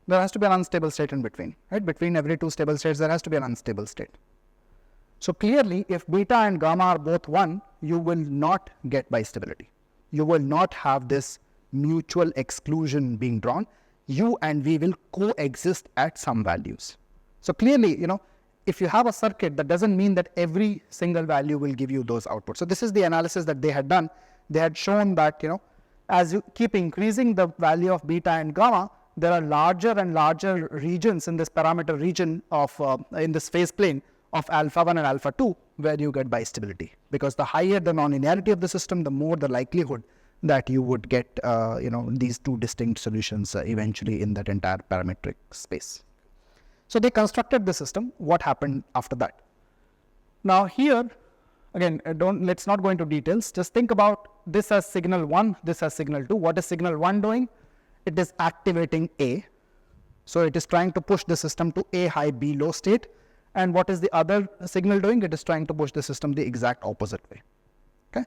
There has to be an unstable state in between. Right? Between every two stable states, there has to be an unstable state. So clearly, if beta and gamma are both 1, you will not get bistability. You will not have this mutual exclusion being drawn. U and V will coexist at some values. So clearly, if you have a circuit, that doesn't mean that every single value will give you those outputs. So this is the analysis that they had done. They had shown that, as you keep increasing the value of beta and gamma, there are larger and larger regions in this parameter region of, in this phase plane of alpha 1 and alpha 2, where you get bistability. Because the higher the nonlinearity of the system, the more the likelihood that you would get, these two distinct solutions eventually in that entire parametric space. So they constructed the system. What happened after that? Now here, again, let's not go into details. Just think about this as signal 1, this as signal 2. What is signal 1 doing? It is activating A. So it is trying to push the system to A high, B low state. And what is the other signal doing? It is trying to push the system the exact opposite way. Okay.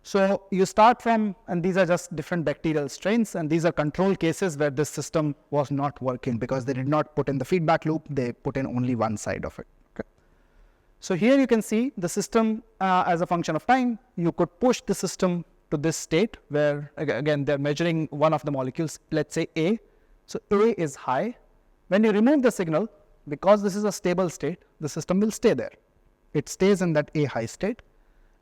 So you start from, and these are just different bacterial strains, and these are control cases where this system was not working because they did not put in the feedback loop, they put in only one side of it. Okay. So here you can see the system as a function of time. You could push the system to this state where, again, they're measuring one of the molecules, let's say A. So A is high. When you remove the signal, because this is a stable state, the system will stay there. It stays in that A high state.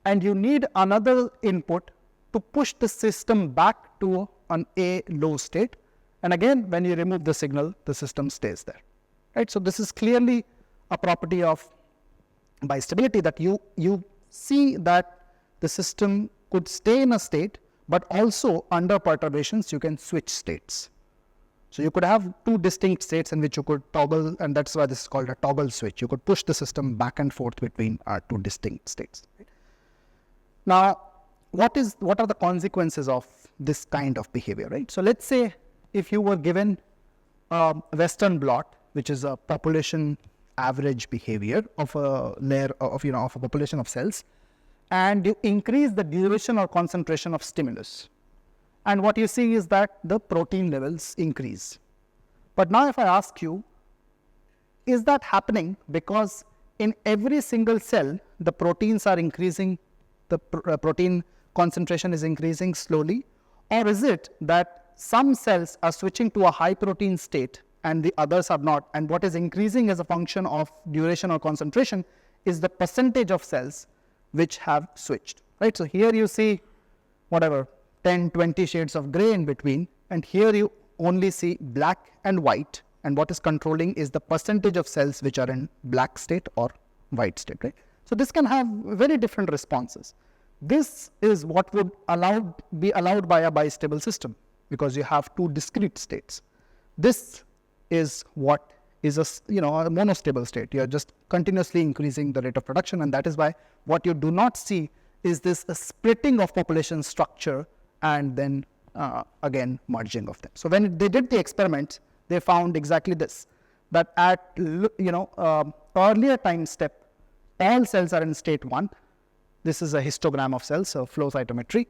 And you need another input to push the system back to an A low state. And again, when you remove the signal, the system stays there. Right? So this is clearly a property of bistability, that you see that the system could stay in a state, but also under perturbations, you can switch states. So you could have two distinct states in which you could toggle, and that's why this is called a toggle switch. You could push the system back and forth between two distinct states. Right? Now, what are the consequences of this kind of behavior, right? So let's say if you were given a Western blot, which is a population average behavior of a layer of a population of cells, and you increase the duration or concentration of stimulus. And what you see is that the protein levels increase. But now if I ask you, is that happening because in every single cell, the proteins are increasing, the protein concentration is increasing slowly? Or is it that some cells are switching to a high protein state and the others are not? And what is increasing as a function of duration or concentration is the percentage of cells which have switched, right? So here you see whatever, 10, 20 shades of gray in between, and here you only see black and white, and what is controlling is the percentage of cells which are in black state or white state, right? So this can have very different responses. This is what would be allowed by a bistable system, because you have two discrete states. This is what is a monostable state. You are just continuously increasing the rate of production, and that is why what you do not see is this splitting of population structure and then again merging of them. So when they did the experiments, they found exactly this, that at earlier time step, all cells are in state 1. This is a histogram of cells, so flow cytometry.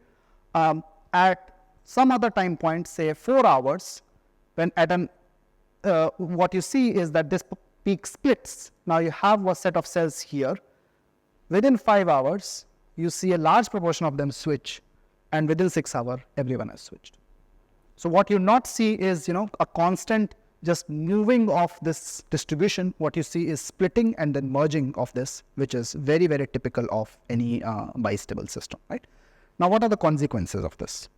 At some other time point, say 4 hours, when at an what you see is that this peak splits. Now you have a set of cells here. Within 5 hours, you see a large proportion of them switch, and within 6 hours, everyone has switched. So what you not see is, a constant just moving of this distribution. What you see is splitting and then merging of this, which is very, very typical of any bistable system, right? Now, what are the consequences of this?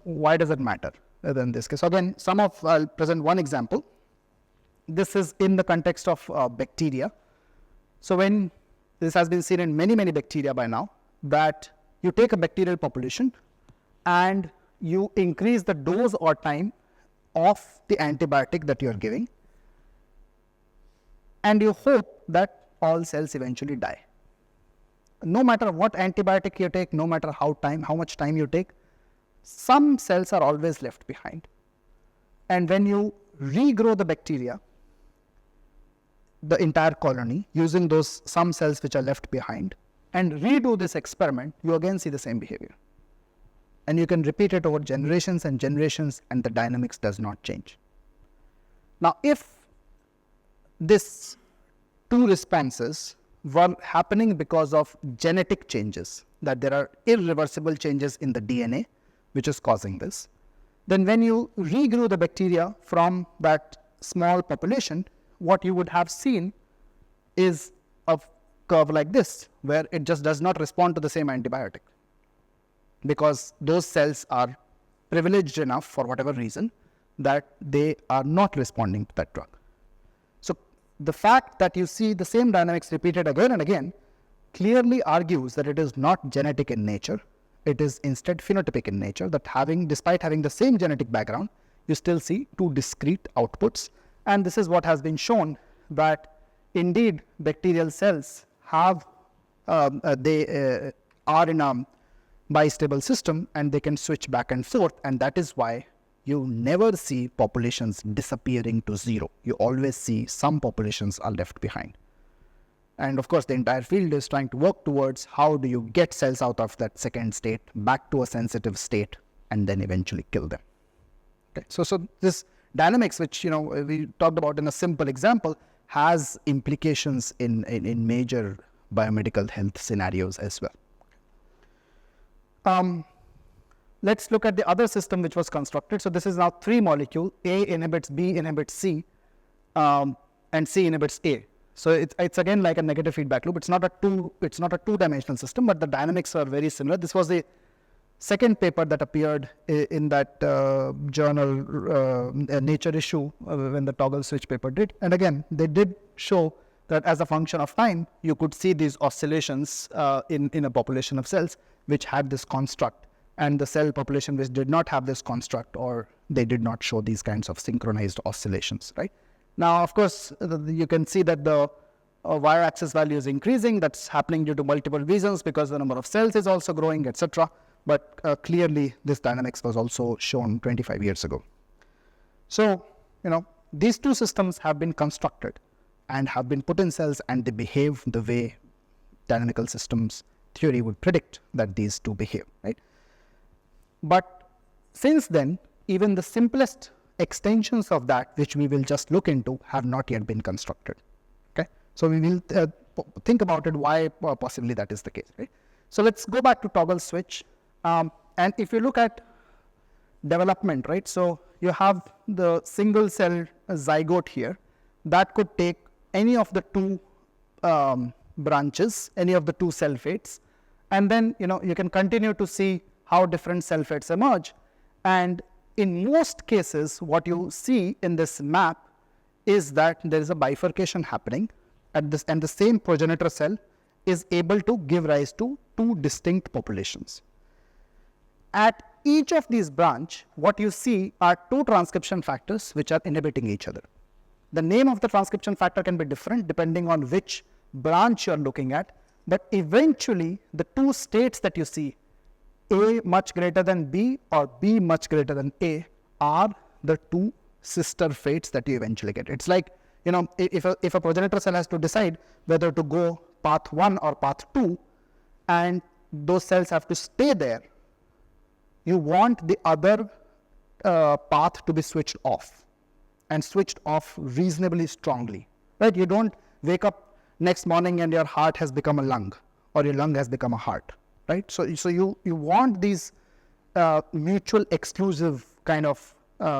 Why does it matter in this case? So again, I'll present one example. This is in the context of bacteria. So when this has been seen in many, many bacteria by now, that you take a bacterial population and you increase the dose or time of the antibiotic that you are giving, and you hope that all cells eventually die. No matter what antibiotic you take, no matter how much time you take, some cells are always left behind. And when you regrow the bacteria, the entire colony, using those some cells which are left behind, and redo this experiment, you again see the same behavior. And you can repeat it over generations and generations, and the dynamics does not change. Now, if these two responses were happening because of genetic changes, that there are irreversible changes in the DNA which is causing this, then when you regrew the bacteria from that small population, what you would have seen is a curve like this, where it just does not respond to the same antibiotic, because those cells are privileged enough for whatever reason that they are not responding to that drug. So the fact that you see the same dynamics repeated again and again clearly argues that it is not genetic in nature. It is instead phenotypic in nature, that despite having the same genetic background, you still see two discrete outputs. And this is what has been shown, that indeed bacterial cells have they are in a bistable system, and they can switch back and forth, and that is why you never see populations disappearing to zero. You always see some populations are left behind. And of course, the entire field is trying to work towards how do you get cells out of that second state back to a sensitive state and then eventually kill them. Okay. So this dynamics, which we talked about in a simple example, has implications in major biomedical health scenarios as well. Let's look at the other system which was constructed. So this is now 3 molecules. A inhibits B, inhibits C, and C inhibits A. So it's again like a negative feedback loop. It's not a two-dimensional system, but the dynamics are very similar. This was the second paper that appeared in that journal Nature issue when the toggle switch paper did. And again, they did show that as a function of time, you could see these oscillations in a population of cells which had this construct, and the cell population which did not have this construct, or they did not show these kinds of synchronized oscillations, right? Now, of course, you can see that the y-axis value is increasing. That's happening due to multiple reasons, because the number of cells is also growing, etc. But clearly, this dynamics was also shown 25 years ago. So, these two systems have been constructed and have been put in cells, and they behave the way dynamical systems theory would predict that these two behave, right? But since then, even the simplest extensions of that, which we will just look into, have not yet been constructed. Okay, so we will think about it, why possibly that is the case. Right? So let's go back to toggle switch. And if you look at development, right? So you have the single cell zygote here that could take any of the two branches, any of the two cell fates, and then you can continue to see how different cell fates emerge. And in most cases, what you see in this map is that there is a bifurcation happening at this, and the same progenitor cell is able to give rise to two distinct populations. At each of these branch, what you see are two transcription factors which are inhibiting each other. The name of the transcription factor can be different depending on which branch you are looking at, but eventually the two states that you see, A much greater than B or B much greater than A, are the two sister fates that you eventually get. It's like, if a progenitor cell has to decide whether to go path 1 or path 2, and those cells have to stay there, you want the other path to be switched off, and switched off reasonably strongly, right? You don't wake up next morning and your heart has become a lung, or your lung has become a heart, right? So you want these mutual exclusive kind of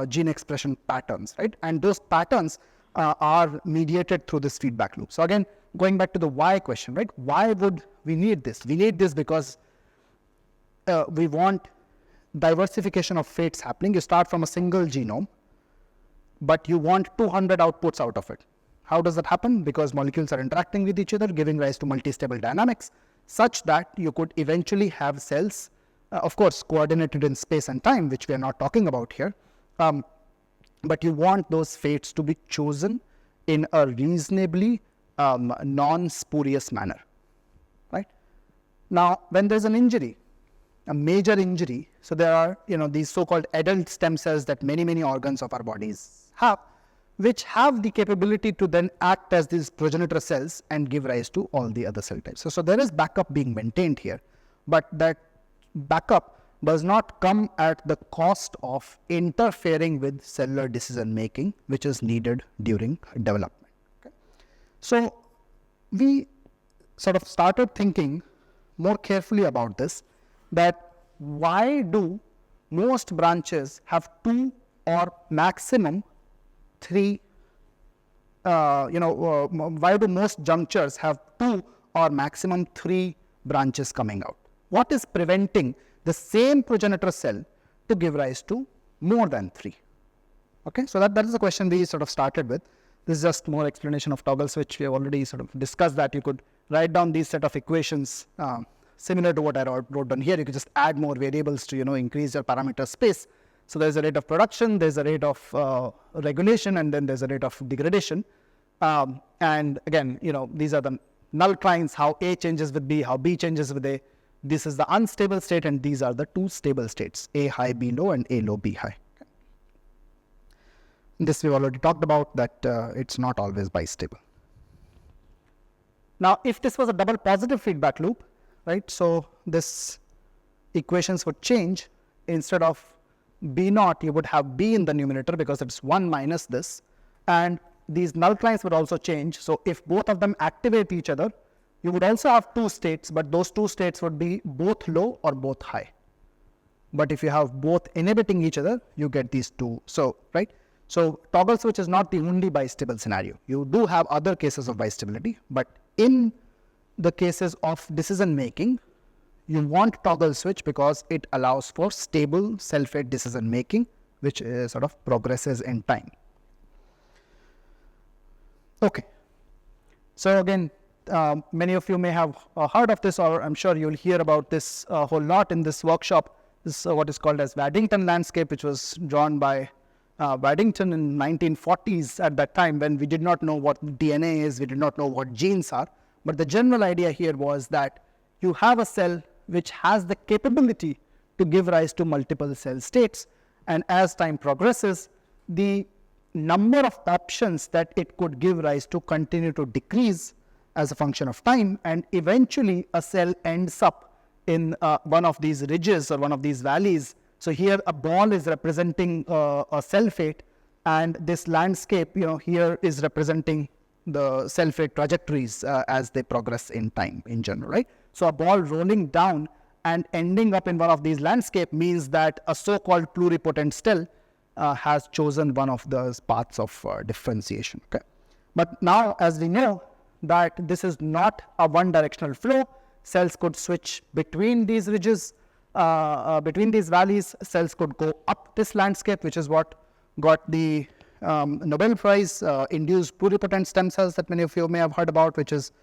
gene expression patterns, right? And those patterns are mediated through this feedback loop. So again, going back to the why question, right? Why would we need this? We need this because we want diversification of fates happening. You start from a single genome, but you want 200 outputs out of it. How does that happen? Because molecules are interacting with each other, giving rise to multi-stable dynamics, such that you could eventually have cells, of course, coordinated in space and time, which we are not talking about here. But you want those fates to be chosen in a reasonably non-spurious manner, right? Now, when there's an injury, a major injury, so there are these so-called adult stem cells that many organs of our bodies have, which have the capability to then act as these progenitor cells and give rise to all the other cell types. So there is backup being maintained here, but that backup does not come at the cost of interfering with cellular decision making, which is needed during development. Okay? So we sort of started thinking more carefully about this, that why do most branches have 2 or maximum 3, why do most junctures have 2 or maximum 3 branches coming out? What is preventing the same progenitor cell to give rise to more than 3? Okay, so that is the question we sort of started with. This is just more explanation of toggle switch. We have already sort of discussed that. You could write down these set of equations similar to what I wrote down here. You could just add more variables to increase your parameter space. So there's a rate of production, there's a rate of regulation, and then there's a rate of degradation. And again, these are the null clines, how A changes with B, how B changes with A. This is the unstable state, and these are the 2 stable states, A high, B low, and A low, B high. Okay. This we've already talked about, that it's not always bistable. Now, if this was a double positive feedback loop, right, so this equations would change. Instead of B naught, you would have B in the numerator because it's 1 minus this, and these null clines would also change. So if both of them activate each other, you would also have 2 states, but those 2 states would be both low or both high. But if you have both inhibiting each other, you get these 2. So, right? So toggle switch is not the only bistable scenario. You do have other cases of bistability, but in the cases of decision making, you want toggle switch because it allows for stable cell-fate decision making, which sort of progresses in time. Okay. So again, many of you may have heard of this, or I'm sure you'll hear about this a whole lot in this workshop. This is what is called as Waddington landscape, which was drawn by Waddington in 1940s at that time, when we did not know what DNA is, we did not know what genes are. But the general idea here was that you have a cell which has the capability to give rise to multiple cell states, and as time progresses, the number of options that it could give rise to continue to decrease as a function of time, and eventually a cell ends up in one of these ridges or one of these valleys, So here a ball is representing a cell fate, and this landscape, here is representing the cell fate trajectories as they progress in time in general, right? So a ball rolling down and ending up in one of these landscape means that a so-called pluripotent cell has chosen one of those paths of differentiation. Okay, but now as we know that this is not a one-directional flow, cells could switch between these ridges, between these valleys. Cells could go up this landscape, which is what got the Nobel Prize, induced pluripotent stem cells that many of you may have heard about, which is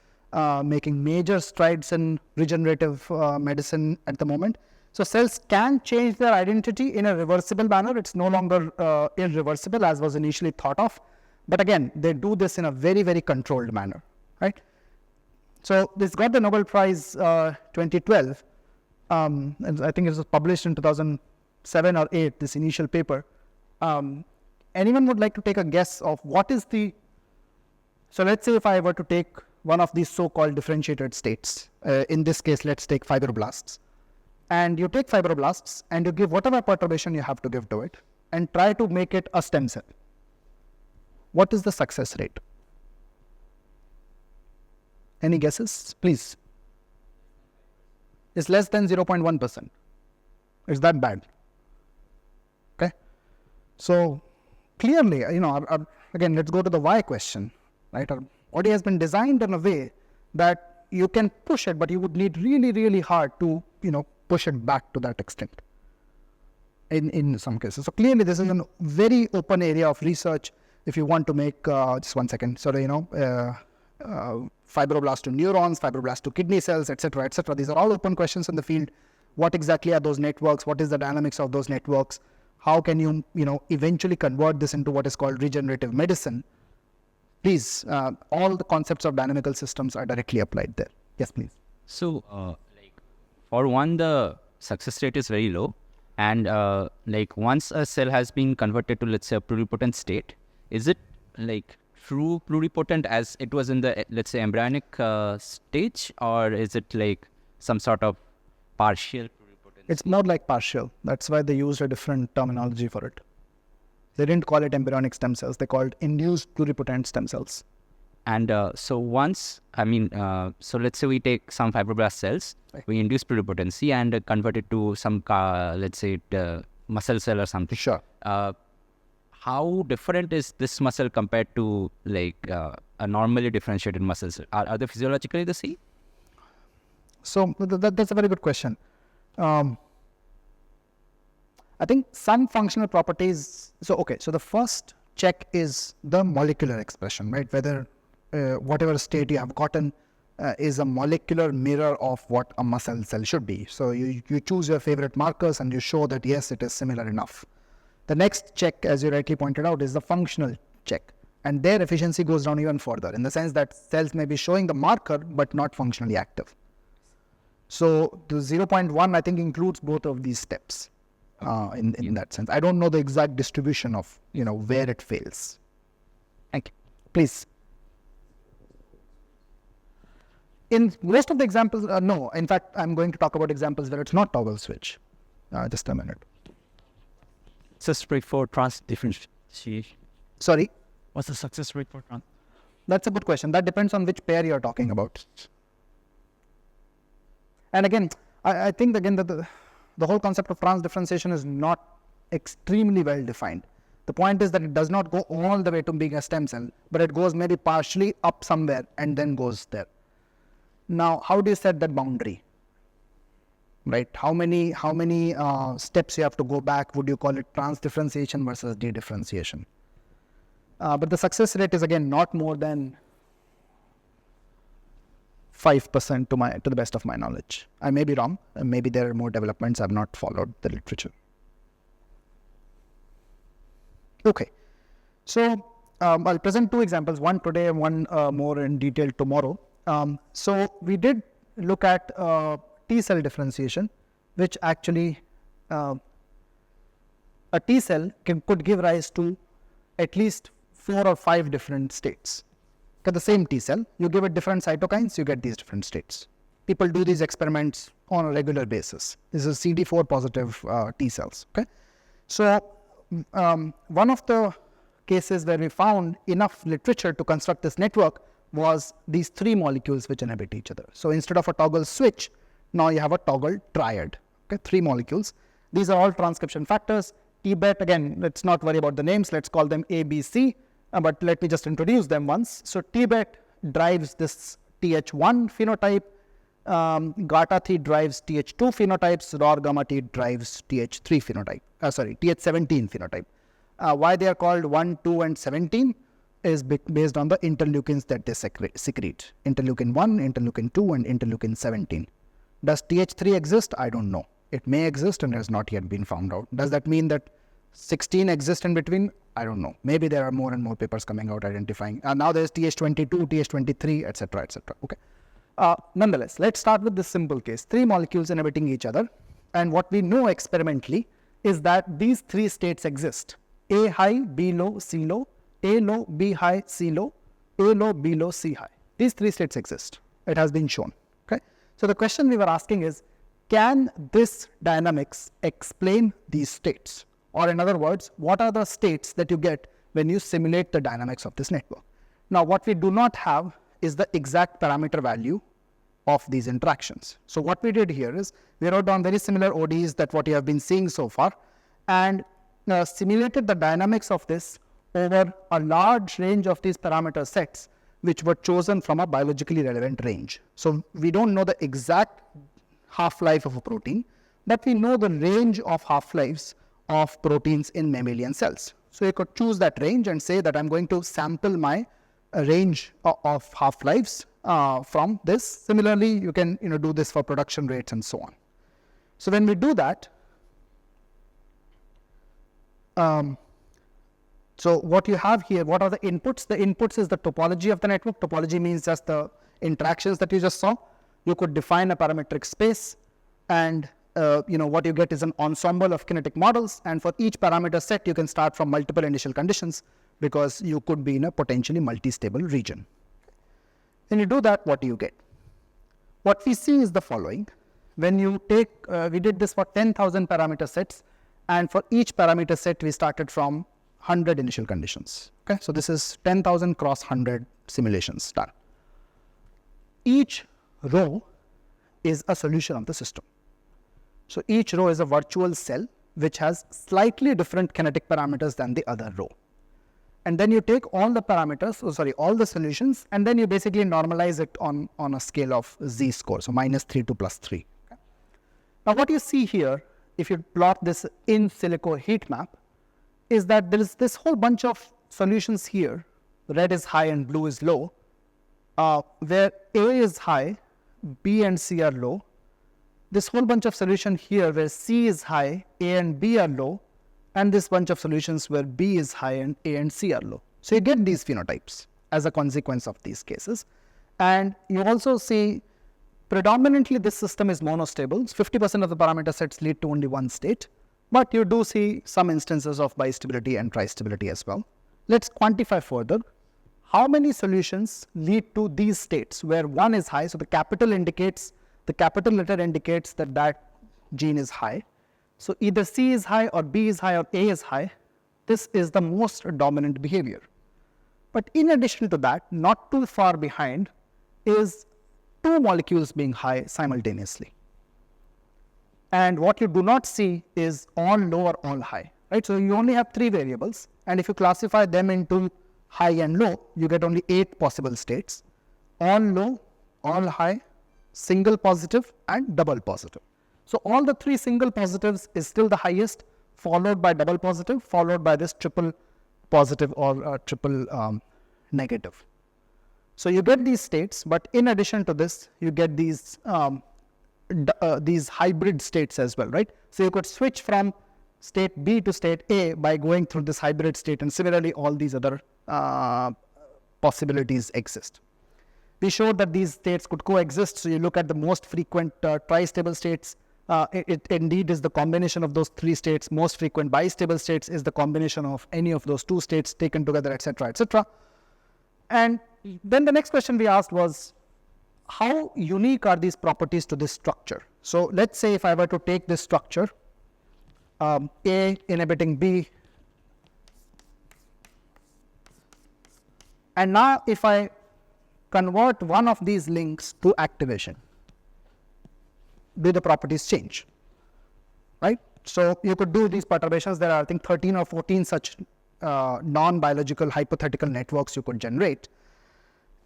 making major strides in regenerative medicine at the moment. So cells can change their identity in a reversible manner. It's no longer irreversible as was initially thought of. But again, they do this in a very, very controlled manner, right? So this got the Nobel Prize 2012. And I think it was published in 2007 or 8, this initial paper. Anyone would like to take a guess of what is the... So let's say if I were to take one of these so-called differentiated states, in this case, let's take fibroblasts. And you take fibroblasts and you give whatever perturbation you have to give to it and try to make it a stem cell. What is the success rate? Any guesses? Please. It's less than 0.1%. It's that bad. Okay. So clearly, again, let's go to the why question, right? Our body has been designed in a way that you can push it, but you would need really, really hard to, push it back to that extent in some cases. So clearly, this is a very open area of research. If you want to make, just 1 second, fibroblast to neurons, fibroblast to kidney cells, etc., etc. These are all open questions in the field. What exactly are those networks? What is the dynamics of those networks? How can you, eventually convert this into what is called regenerative medicine? Please, all the concepts of dynamical systems are directly applied there. Yes, please. So, for one, the success rate is very low. And once a cell has been converted to, let's say, a pluripotent state, is it true pluripotent as it was in the, let's say, embryonic stage, or is it some sort of partial pluripotent? It's not like partial. That's why they used a different terminology for it. They didn't call it embryonic stem cells. They called induced pluripotent stem cells. And so once, so let's say we take some fibroblast cells, right, we induce pluripotency and convert it to some, let's say, muscle cell or something. Sure. How different is this muscle compared to a normally differentiated muscle cell? Are they physiologically the same? So that's a very good question. I think some functional properties. So the first check is the molecular expression, right? Whether whatever state you have gotten is a molecular mirror of what a muscle cell should be. So you choose your favorite markers and you show that yes, it is similar enough. The next check, as you rightly pointed out, is the functional check. And their efficiency goes down even further in the sense that cells may be showing the marker but not functionally active. So the 0.1 I think includes both of these steps in that sense. I don't know the exact distribution of where it fails. Thank you. Please. In most of the examples, no. In fact, I'm going to talk about examples where it's not toggle switch. Just a minute. Success rate for trans differentiation. Sorry? What's the success rate for trans? That's a good question. That depends on which pair you're talking about. And again, I think again that the whole concept of trans differentiation is not extremely well defined. The point is that it does not go all the way to being a stem cell, but it goes maybe partially up somewhere and then goes there. Now, how do you set that boundary? Right? How many steps you have to go back? Would you call it trans differentiation versus de-differentiation? But the success rate is again not more than 5% to the best of my knowledge. I may be wrong. Maybe there are more developments. I've not followed the literature. Okay. So I'll present two examples, one today and one more in detail tomorrow. So we did look at T-cell differentiation, which actually a T-cell could give rise to at least 4 or 5 different states. Okay, the same T-cell, you give it different cytokines, you get these different states. People do these experiments on a regular basis. This is CD4 positive T cells. Okay, so one of the cases where we found enough literature to construct this network was these 3 molecules which inhibit each other. So instead of a toggle switch, now you have a toggle triad. Okay, 3 molecules. These are all transcription factors. TBET, again, let's not worry about the names. Let's call them A, B, C. But let me just introduce them once. So TBET drives this TH1 phenotype. GATA3 drives TH2 phenotypes. ROR gamma T drives TH3 phenotype. TH17 phenotype. Why they are called 1, 2, and 17 is based on the interleukins that they secrete. Interleukin 1, interleukin 2, and interleukin 17. Does TH3 exist? I don't know. It may exist and has not yet been found out. Does that mean that 16 exist in between? I don't know. Maybe there are more and more papers coming out identifying. Now there's TH22, TH23, etc., etc. Okay. Nonetheless, let's start with this simple case. 3 molecules inhibiting each other. And what we know experimentally is that these 3 states exist. A high, B low, C low. A low, B high, C low. A low, B low, C high. These 3 states exist. It has been shown. Okay. So the question we were asking is, can this dynamics explain these states? Or in other words, what are the states that you get when you simulate the dynamics of this network? Now, what we do not have is the exact parameter value of these interactions. So what we did here is we wrote down very similar ODEs that what you have been seeing so far, and simulated the dynamics of this over a large range of these parameter sets which were chosen from a biologically relevant range. So we don't know the exact half-life of a protein, but we know the range of half-lives of proteins in mammalian cells. So you could choose that range and say that I'm going to sample my range of half-lives from this. Similarly, you can do this for production rates and so on. So when we do that, so what you have here, what are the inputs? The inputs is the topology of the network. Topology means just the interactions that you just saw. You could define a parametric space, and what you get is an ensemble of kinetic models, and for each parameter set you can start from multiple initial conditions because you could be in a potentially multi-stable region. When you do that, what do you get? What we see is the following. When you take, we did this for 10,000 parameter sets, and for each parameter set we started from 100 initial conditions. Okay, so this is 10,000 cross 100 simulations done. Each row is a solution of the system. So each row is a virtual cell which has slightly different kinetic parameters than the other row. And then you take all the parameters, all the solutions, and then you basically normalize it on a scale of z-score, so -3 to +3. Okay. Now what you see here, if you plot this in silico heat map, is that there is this whole bunch of solutions here. Red is high and blue is low, where A is high, B and C are low. This whole bunch of solution here where C is high, A and B are low, and this bunch of solutions where B is high and A and C are low. So you get these phenotypes as a consequence of these cases. And you also see predominantly this system is monostable. 50% of the parameter sets lead to only one state, but you do see some instances of bistability and tristability as well. Let's quantify further. How many solutions lead to these states where one is high? So the capital letter indicates that that gene is high. So either C is high or B is high or A is high. This is the most dominant behavior. But in addition to that, not too far behind is two molecules being high simultaneously. And what you do not see is all low or all high, right? So you only have 3 variables, and if you classify them into high and low, you get only 8 possible states: all low, all high, single positive, and double positive. So all the 3 single positives is still the highest, followed by double positive, followed by this triple positive or triple negative. So you get these states, but in addition to this, you get these hybrid states as well, right? So you could switch from state B to state A by going through this hybrid state, and similarly all these other possibilities exist. We showed that these states could coexist. So you look at the most frequent tristable states. It indeed is the combination of those 3 states. Most frequent bistable states is the combination of any of those 2 states taken together, etc., etc. And then the next question we asked was, how unique are these properties to this structure? So let's say if I were to take this structure, A inhibiting B, and now if I convert one of these links to activation, do the properties change? Right? So you could do these perturbations. There are, I think, 13 or 14 such non-biological hypothetical networks you could generate.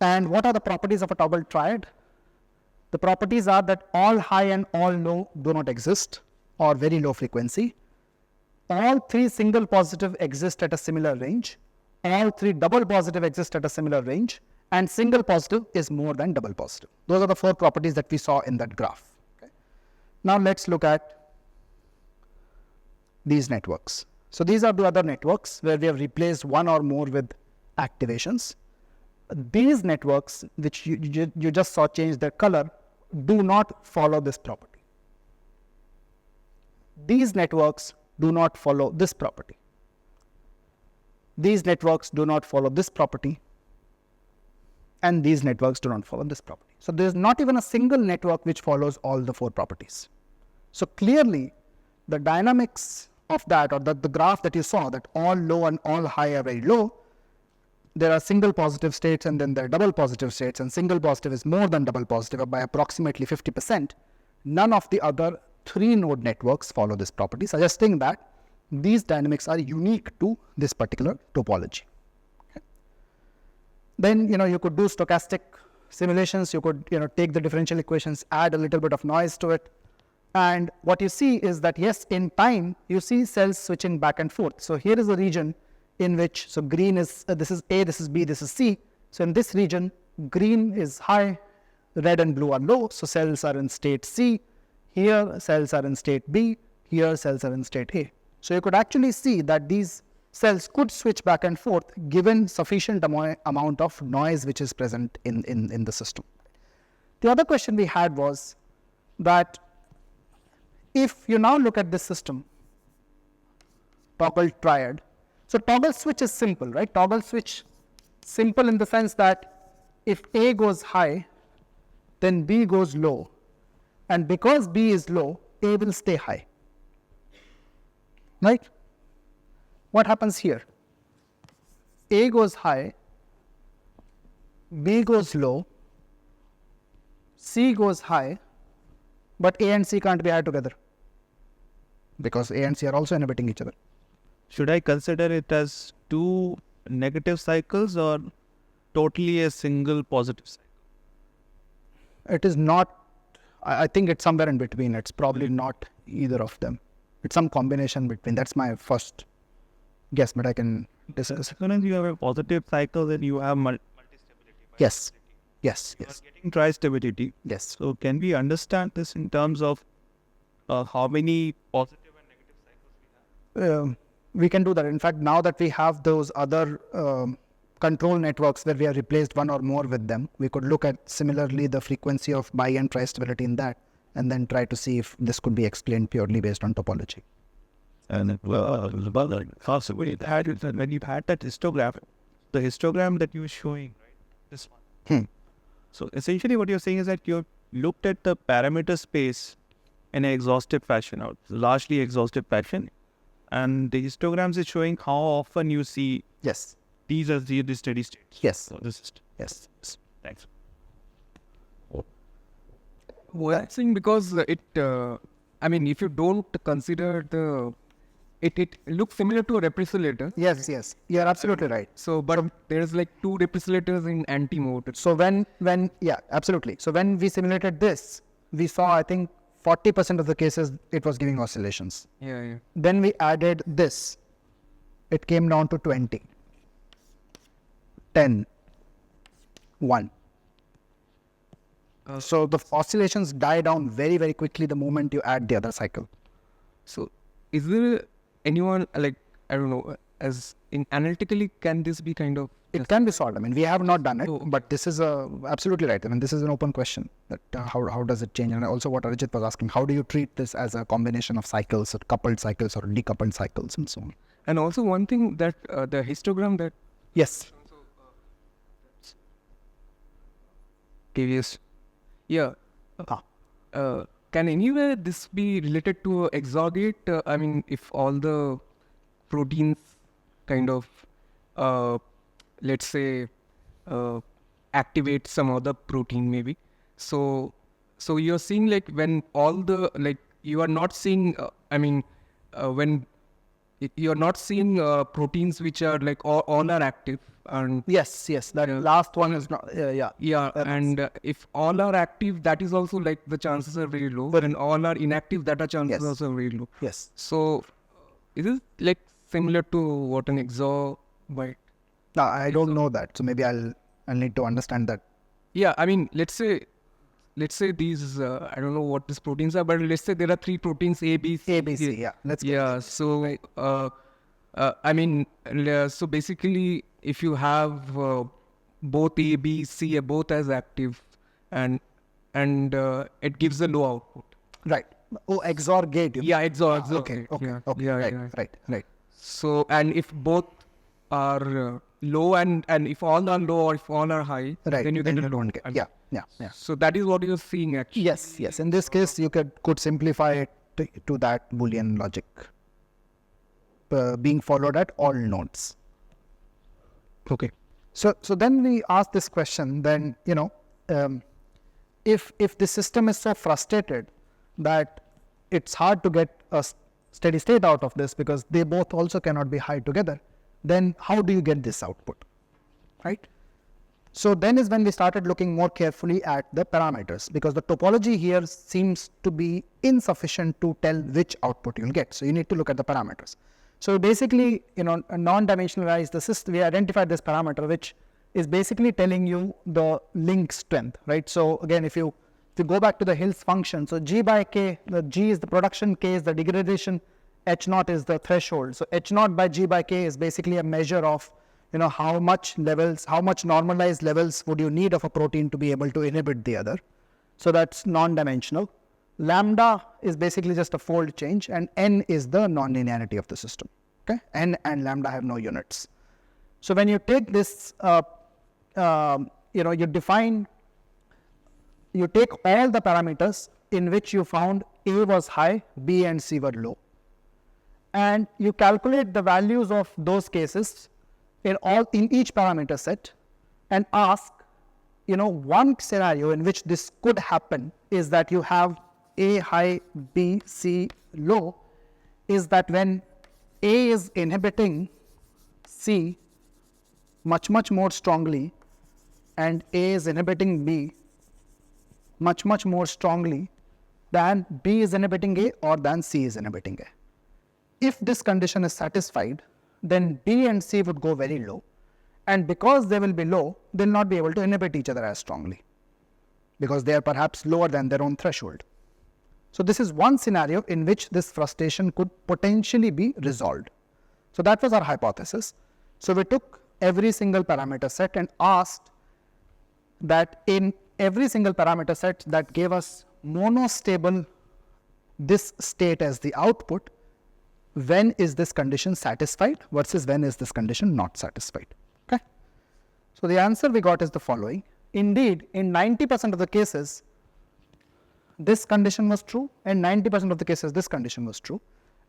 And what are the properties of a toggle triad? The properties are that all high and all low do not exist, or very low frequency. All three single positive exist at a similar range. All three double positive exist at a similar range. And single positive is more than double positive. Those are the 4 properties that we saw in that graph. Okay. Now let's look at these networks. So these are the other networks where we have replaced one or more with activations. These networks, which you just saw change their color, do not follow this property. These networks do not follow this property. These networks do not follow this property. And these networks do not follow this property. So there is not even a single network which follows all the 4 properties. So clearly, the dynamics of that, or the graph that you saw, that all low and all high are very low, there are single positive states and then there are double positive states, and single positive is more than double positive by approximately 50%. None of the other 3 node networks follow this property, suggesting that these dynamics are unique to this particular topology. Okay. Then you could do stochastic simulations. You could take the differential equations, add a little bit of noise to it, and what you see is that yes, in time you see cells switching back and forth. So here is a region in which, so green is, this is A, this is B, this is C. So in this region, green is high, red and blue are low, so cells are in state C. Here cells are in state B, here cells are in state A. So you could actually see that these cells could switch back and forth given sufficient amount of noise which is present in the system. The other question we had was that if you now look at this system, toggle triad. So toggle switch is simple, right? Toggle switch, simple in the sense that if A goes high, then B goes low. And because B is low, A will stay high. Right? What happens here? A goes high, B goes low, C goes high, but A and C can't be high together because A and C are also inhibiting each other. Should I consider it as 2 negative cycles or totally a single positive cycle? It is not, I think it's somewhere in between. It's probably not either of them. It's some combination between. That's my first guess, but I can discuss. Sometimes you have a positive cycle, then you have multi-stability. Yes. Yes. You are getting tri-stability. Yes. So can we understand this in terms of how many positive and negative cycles we have? We can do that. In fact, now that we have those other control networks where we have replaced one or more with them, we could look at similarly the frequency of bi and tri-stability in that, and then try to see if this could be explained purely based on topology. And possibly that is when you've had that histogram, the histogram that you were showing, right? This one. So essentially what you're saying is that you've looked at the parameter space in an exhaustive fashion, or largely exhaustive fashion, and the histograms is showing how often you see Yes. these as the steady states. Yes. of the system. Yes. Thanks. Well, I'm saying because I mean, if you don't consider it looks similar to a repressolator. Yes. You're absolutely right. So, but there's like 2 repressolators in anti-mode. So yeah, absolutely. So when we simulated this, we saw, I think, 40% of the cases it was giving oscillations. Yeah. Then we added this. It came down to 20, 10, 1. So the oscillations die down very, very quickly the moment you add the other cycle. So, is there anyone, like, I don't know, as in analytically, can this be kind of? It can be solved. I mean, we have not done it, Oh, okay. but this is absolutely right. I mean, this is an open question that how does it change? And also what Arijit was asking, how do you treat this as a combination of cycles, or coupled cycles, or decoupled cycles, and so on? And also one thing that the histogram that Yes. KVS Yeah. Can anywhere this be related to XOR gate? I mean, if all the proteins kind of, let's say, activate some other protein maybe. So you're seeing like when all the, like, you are not seeing, when you're not seeing proteins which are like all are active. And Yes, that last one is not, yeah, and if all are active, that is also like the chances are very low. But when all are inactive, that are chances Yes. also very low. yes. So is it like similar to what an XOR byte? No, I don't know that. So maybe I'll need to understand that. Yeah, I mean, let's say these, I don't know what these proteins are, but let's say there are 3 proteins A, B, C. A, B, C, yeah. Let's go. Yeah, so so basically, if you have both A, B, C, both as active, and it gives a low output. Right. Oh, XOR gate. You mean? Yeah, XOR. Okay. Yeah, Yeah, yeah. right. So, and if both are low and if all are low or if all are high, Right. then you get a don't get. I mean, Yeah. So that is what you're seeing actually. Yes. In this case, you could simplify it to that Boolean logic being followed at all nodes. Okay. So then we ask this question. Then if the system is so frustrated that it's hard to get a steady state out of this because they both also cannot be high together, then how do you get this output, right? So then is when we started looking more carefully at the parameters, because the topology here seems to be insufficient to tell which output you'll get. So you need to look at the parameters. So basically, non-dimensionalized the system, we identified this parameter which is basically telling you the link strength, right? So again, if you go back to the Hills function, so G by K, the G is the production, K is the degradation, H naught is the threshold. So H naught by G by K is basically a measure of how much normalized levels would you need of a protein to be able to inhibit the other. So that's non-dimensional. Lambda is basically just a fold change, and N is the non-linearity of the system. Okay, N and lambda have no units. So when you take this, you take all the parameters in which you found A was high, B and C were low, and you calculate the values of those cases in each parameter set, and ask, one scenario in which this could happen is that you have A high, B, C low, is that when A is inhibiting C much more strongly and A is inhibiting B much more strongly than B is inhibiting A or than C is inhibiting A. If this condition is satisfied, then B and C would go very low, and because they will be low, they'll not be able to inhibit each other as strongly because they are perhaps lower than their own threshold. So this is one scenario in which this frustration could potentially be resolved. So that was our hypothesis. So we took every single parameter set and asked that in every single parameter set that gave us monostable this state as the output, when is this condition satisfied versus when is this condition not satisfied. Okay. So the answer we got is the following. Indeed, in 90% of the cases, this condition was true, and 90% of the cases this condition was true.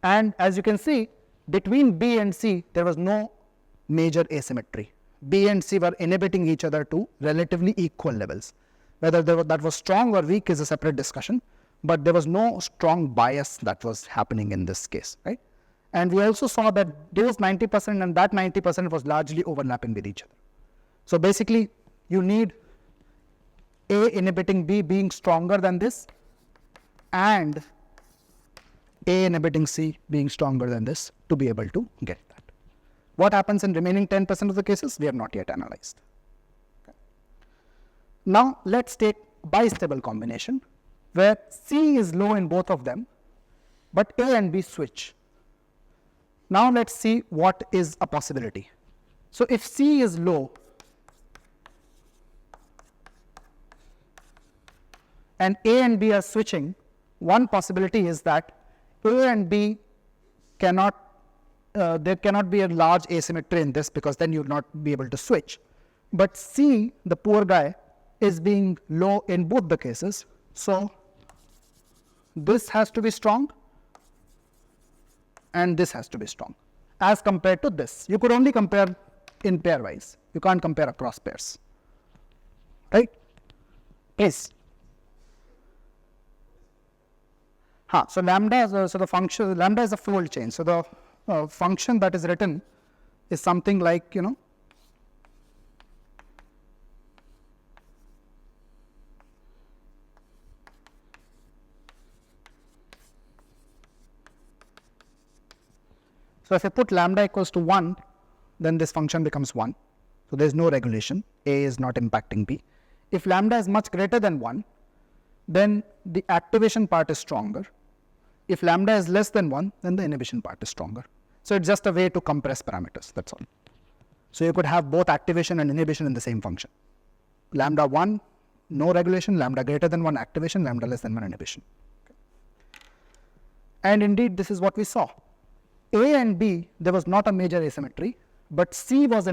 And as you can see, between B and C, there was no major asymmetry. B and C were inhibiting each other to relatively equal levels. Whether that was strong or weak is a separate discussion, but there was no strong bias that was happening in this case, right? And we also saw that those 90% and that 90% was largely overlapping with each other. So basically, you need A inhibiting B being stronger than this, and A inhibiting C being stronger than this to be able to get that. What happens in remaining 10% of the cases, we have not yet analyzed. Okay. Now let's take bistable combination where C is low in both of them, but A and B switch. Now let's see what is a possibility. So if C is low and A and B are switching, one possibility is that A and B cannot, there cannot be a large asymmetry in this because then you will not be able to switch. But C, the poor guy, is being low in both the cases. So this has to be strong and this has to be strong as compared to this. You could only compare in pairwise. You can't compare across pairs. Right? Yes. So lambda is the function. Lambda is a fold change. So the function that is written is something like, you know, so if I put lambda equals to 1, then this function becomes 1. So there is no regulation. A is not impacting B. If lambda is much greater than 1, then the activation part is stronger. If lambda is less than 1, then the inhibition part is stronger. So it's just a way to compress parameters, that's all. So you could have both activation and inhibition in the same function. Lambda 1, no regulation. Lambda greater than 1, activation. Lambda less than 1, inhibition. And indeed, this is what we saw. A and B, there was not a major asymmetry, but C was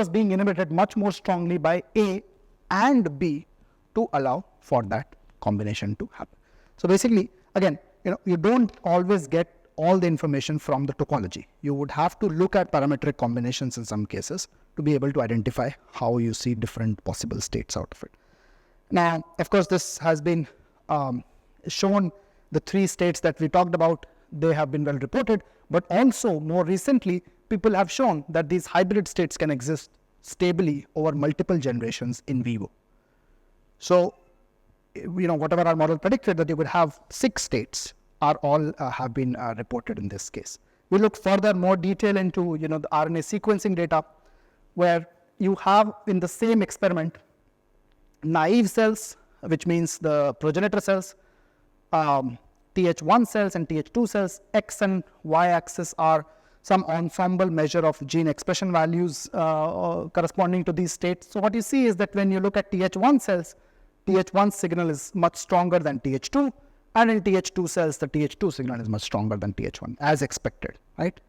being inhibited much more strongly by A and B to allow for that combination to happen. So basically, again, you know, you don't always get all the information from the topology. You would have to look at parametric combinations in some cases to be able to identify how you see different possible states out of it. Now, of course, this has been shown, the 3 states that we talked about, they have been well reported, but also more recently, people have shown that these hybrid states can exist stably over multiple generations in vivo. So, you know, whatever our model predicted that you would have 6 states are all have been reported in this case. We look further more detail into, you know, the RNA sequencing data, where you have in the same experiment naive cells, which means the progenitor cells, Th1 cells and Th2 cells. X and Y axis are some ensemble measure of gene expression values corresponding to these states. So what you see is that when you look at Th1 cells, Th1 signal is much stronger than Th2, and in Th2 cells, the Th2 signal is much stronger than Th1, as expected, right?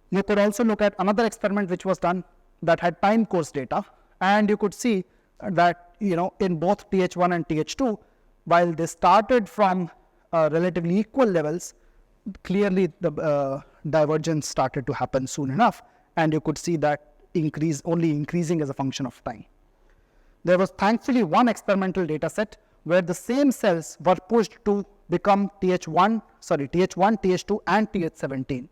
You could also look at another experiment which was done that had time course data, and you could see that, you know, in both Th1 and Th2, while they started from relatively equal levels, clearly the divergence started to happen soon enough, and you could see that only increasing as a function of time. There was thankfully one experimental data set where the same cells were pushed to become Th1, Th2 and Th17.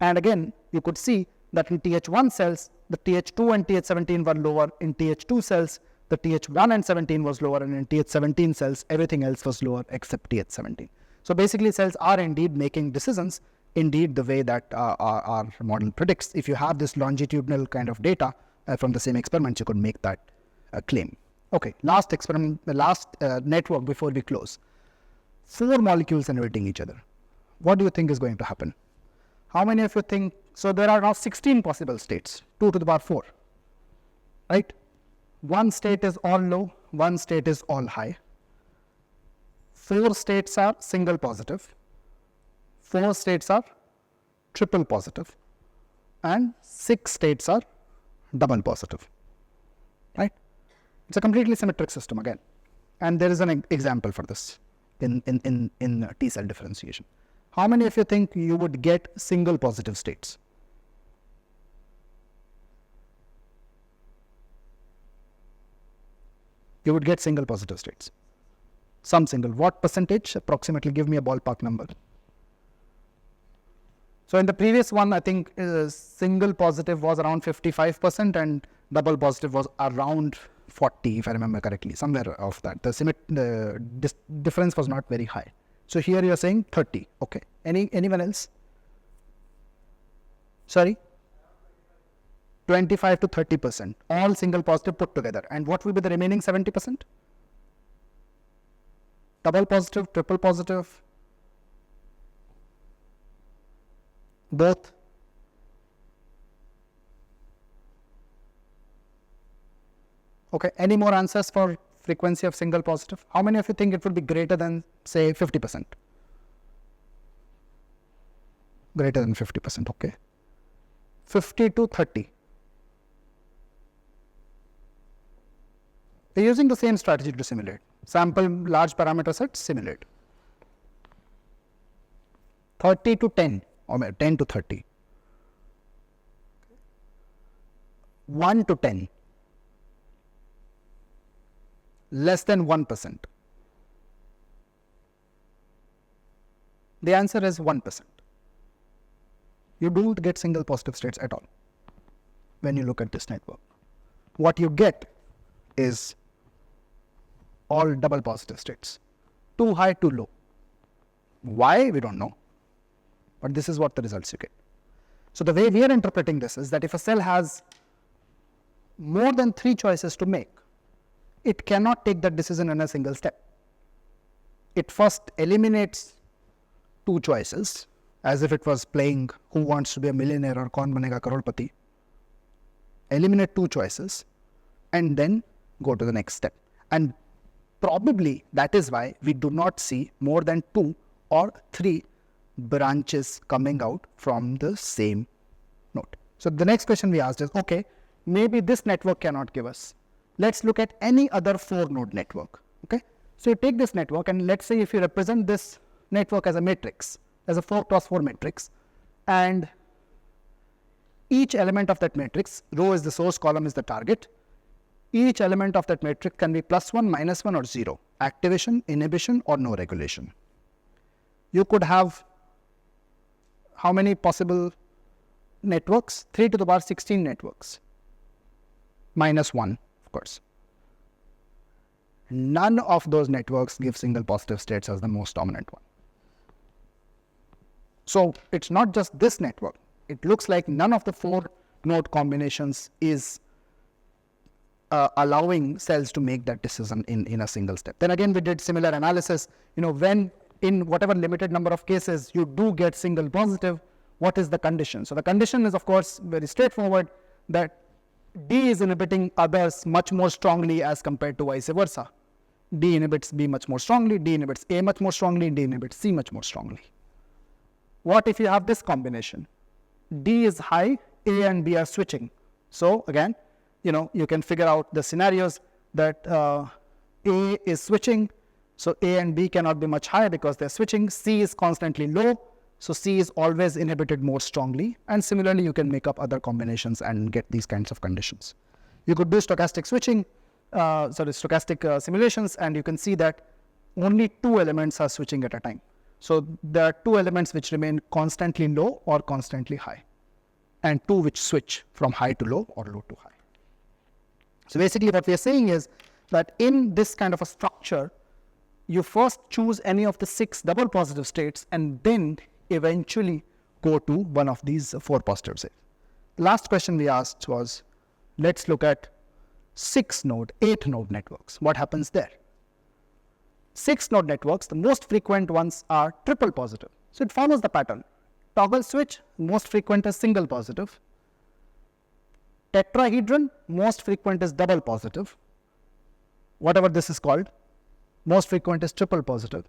And again, you could see that in Th1 cells, the Th2 and Th17 were lower. In Th2 cells, the Th1 and 17 was lower, and in Th17 cells, everything else was lower except Th17. So basically, cells are indeed making decisions, indeed the way that our model predicts. If you have this longitudinal kind of data from the same experiments, you could make that claim. Okay, last experiment, the last network before we close. 4 molecules inhibiting each other. What do you think is going to happen? How many of you think? So there are now 16 possible states, 2 to the power 4, right? One state is all low, one state is all high. 4 states are single positive, 4 states are triple positive, and 6 states are double positive, right? It's a completely symmetric system again. And there is an example for this in T cell differentiation. How many of you think you would get single positive states? You would get single positive states. Some single. What percentage? Approximately, give me a ballpark number. So in the previous one, I think single positive was around 55% and double positive was around 40, if I remember correctly, somewhere of that. The difference was not very high. So here you are saying 30. Okay. Anyone else? Sorry? 25 to 30%. All single positive put together. And what will be the remaining 70%? Double positive, triple positive, both. Okay, any more answers for frequency of single positive? How many of you think it would be greater than, say, 50%? Greater than 50%, okay. 50 to 30. They're using the same strategy to simulate. Sample large parameter set, simulate. 30 to 10 or 10 to 30. 1 to 10. Less than 1%. The answer is 1%. You don't get single positive states at all when you look at this network. What you get is all double positive states. Too high, too low. Why? We don't know. But this is what the results you get. So the way we are interpreting this is that if a cell has more than 3 choices to make, it cannot take that decision in a single step. It first eliminates 2 choices, as if it was playing Who Wants to Be a Millionaire or Kaun Banega Crorepati. Eliminate 2 choices and then go to the next step. And probably that is why we do not see more than 2 or 3 branches coming out from the same node. So the next question we asked is, okay, maybe this network cannot give us. Let's look at any other 4 node network. Okay, so you take this network and let's say if you represent this network as a matrix, as a 4x4 matrix, and each element of that matrix, row is the source, column is the target. Each element of that matrix can be +1, -1 or 0, activation, inhibition or no regulation. You could have how many possible networks? 3 to the power 16 networks. -1, of course. None of those networks give single positive states as the most dominant one. So it's not just this network. It looks like none of the 4 node combinations is allowing cells to make that decision in a single step. Then again, we did similar analysis. When in whatever limited number of cases you do get single positive, what is the condition? So the condition is, of course, very straightforward, that D is inhibiting others much more strongly as compared to vice versa. D inhibits B much more strongly, D inhibits A much more strongly, D inhibits C much more strongly. What if you have this combination? D is high, A and B are switching. So again, you can figure out the scenarios that A is switching, so A and B cannot be much higher because they're switching. C is constantly low, so C is always inhibited more strongly. And similarly, you can make up other combinations and get these kinds of conditions. You could do stochastic switching, stochastic simulations, and you can see that only 2 elements are switching at a time. So there are 2 elements which remain constantly low or constantly high, and 2 which switch from high to low or low to high. So basically what we are saying is that in this kind of a structure, you first choose any of the 6 double positive states and then eventually go to one of these 4 positive states. The last question we asked was, let's look at 8 node networks. What happens there? 6 node networks, the most frequent ones are triple positive. So it follows the pattern. Toggle switch, most frequent is single positive. Tetrahedron, most frequent is double positive. Whatever this is called, most frequent is triple positive.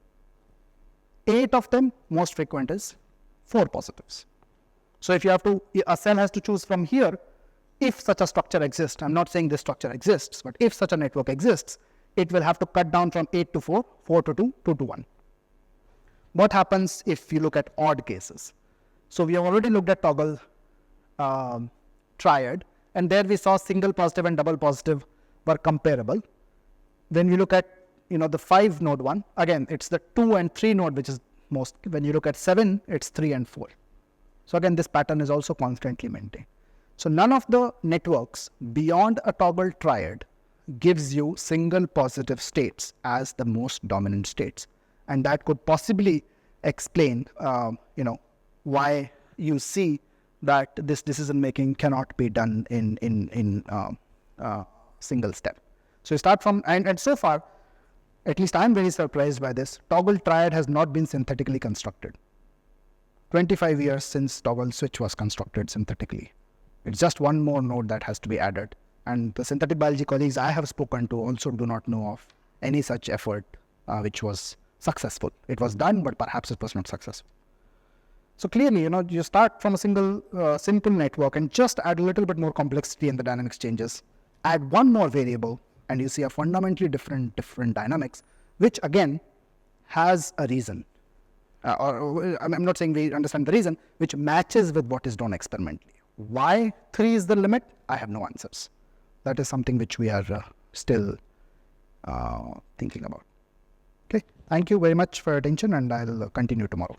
8 of them, most frequent is 4 positives. So if a cell has to choose from here, if such a structure exists, I'm not saying this structure exists, but if such a network exists, it will have to cut down from 8 to 4, 4 to 2, 2 to 1. What happens if you look at odd cases? So we have already looked at toggle triad, and there we saw single positive and double positive were comparable. When we look at the 5 node one, again it's the 2 and 3 node which is most. When you look at 7, it's 3 and 4. So again, this pattern is also constantly maintained. So none of the networks beyond a toggle triad gives you single positive states as the most dominant states, and that could possibly explain why you see that this decision making cannot be done in single step. So you start from, and so far, at least I'm very surprised by this, toggle triad has not been synthetically constructed. 25 years since toggle switch was constructed synthetically. It's just one more node that has to be added. And the synthetic biology colleagues I have spoken to also do not know of any such effort which was successful. It was done, but perhaps it was not successful. So clearly, you start from a single simple network and just add a little bit more complexity in the dynamics changes. Add one more variable, and you see a fundamentally different dynamics, which again has a reason. I'm not saying we understand the reason, which matches with what is done experimentally. Why 3 is the limit? I have no answers. That is something which we are still thinking about. Okay, thank you very much for your attention, and I'll continue tomorrow.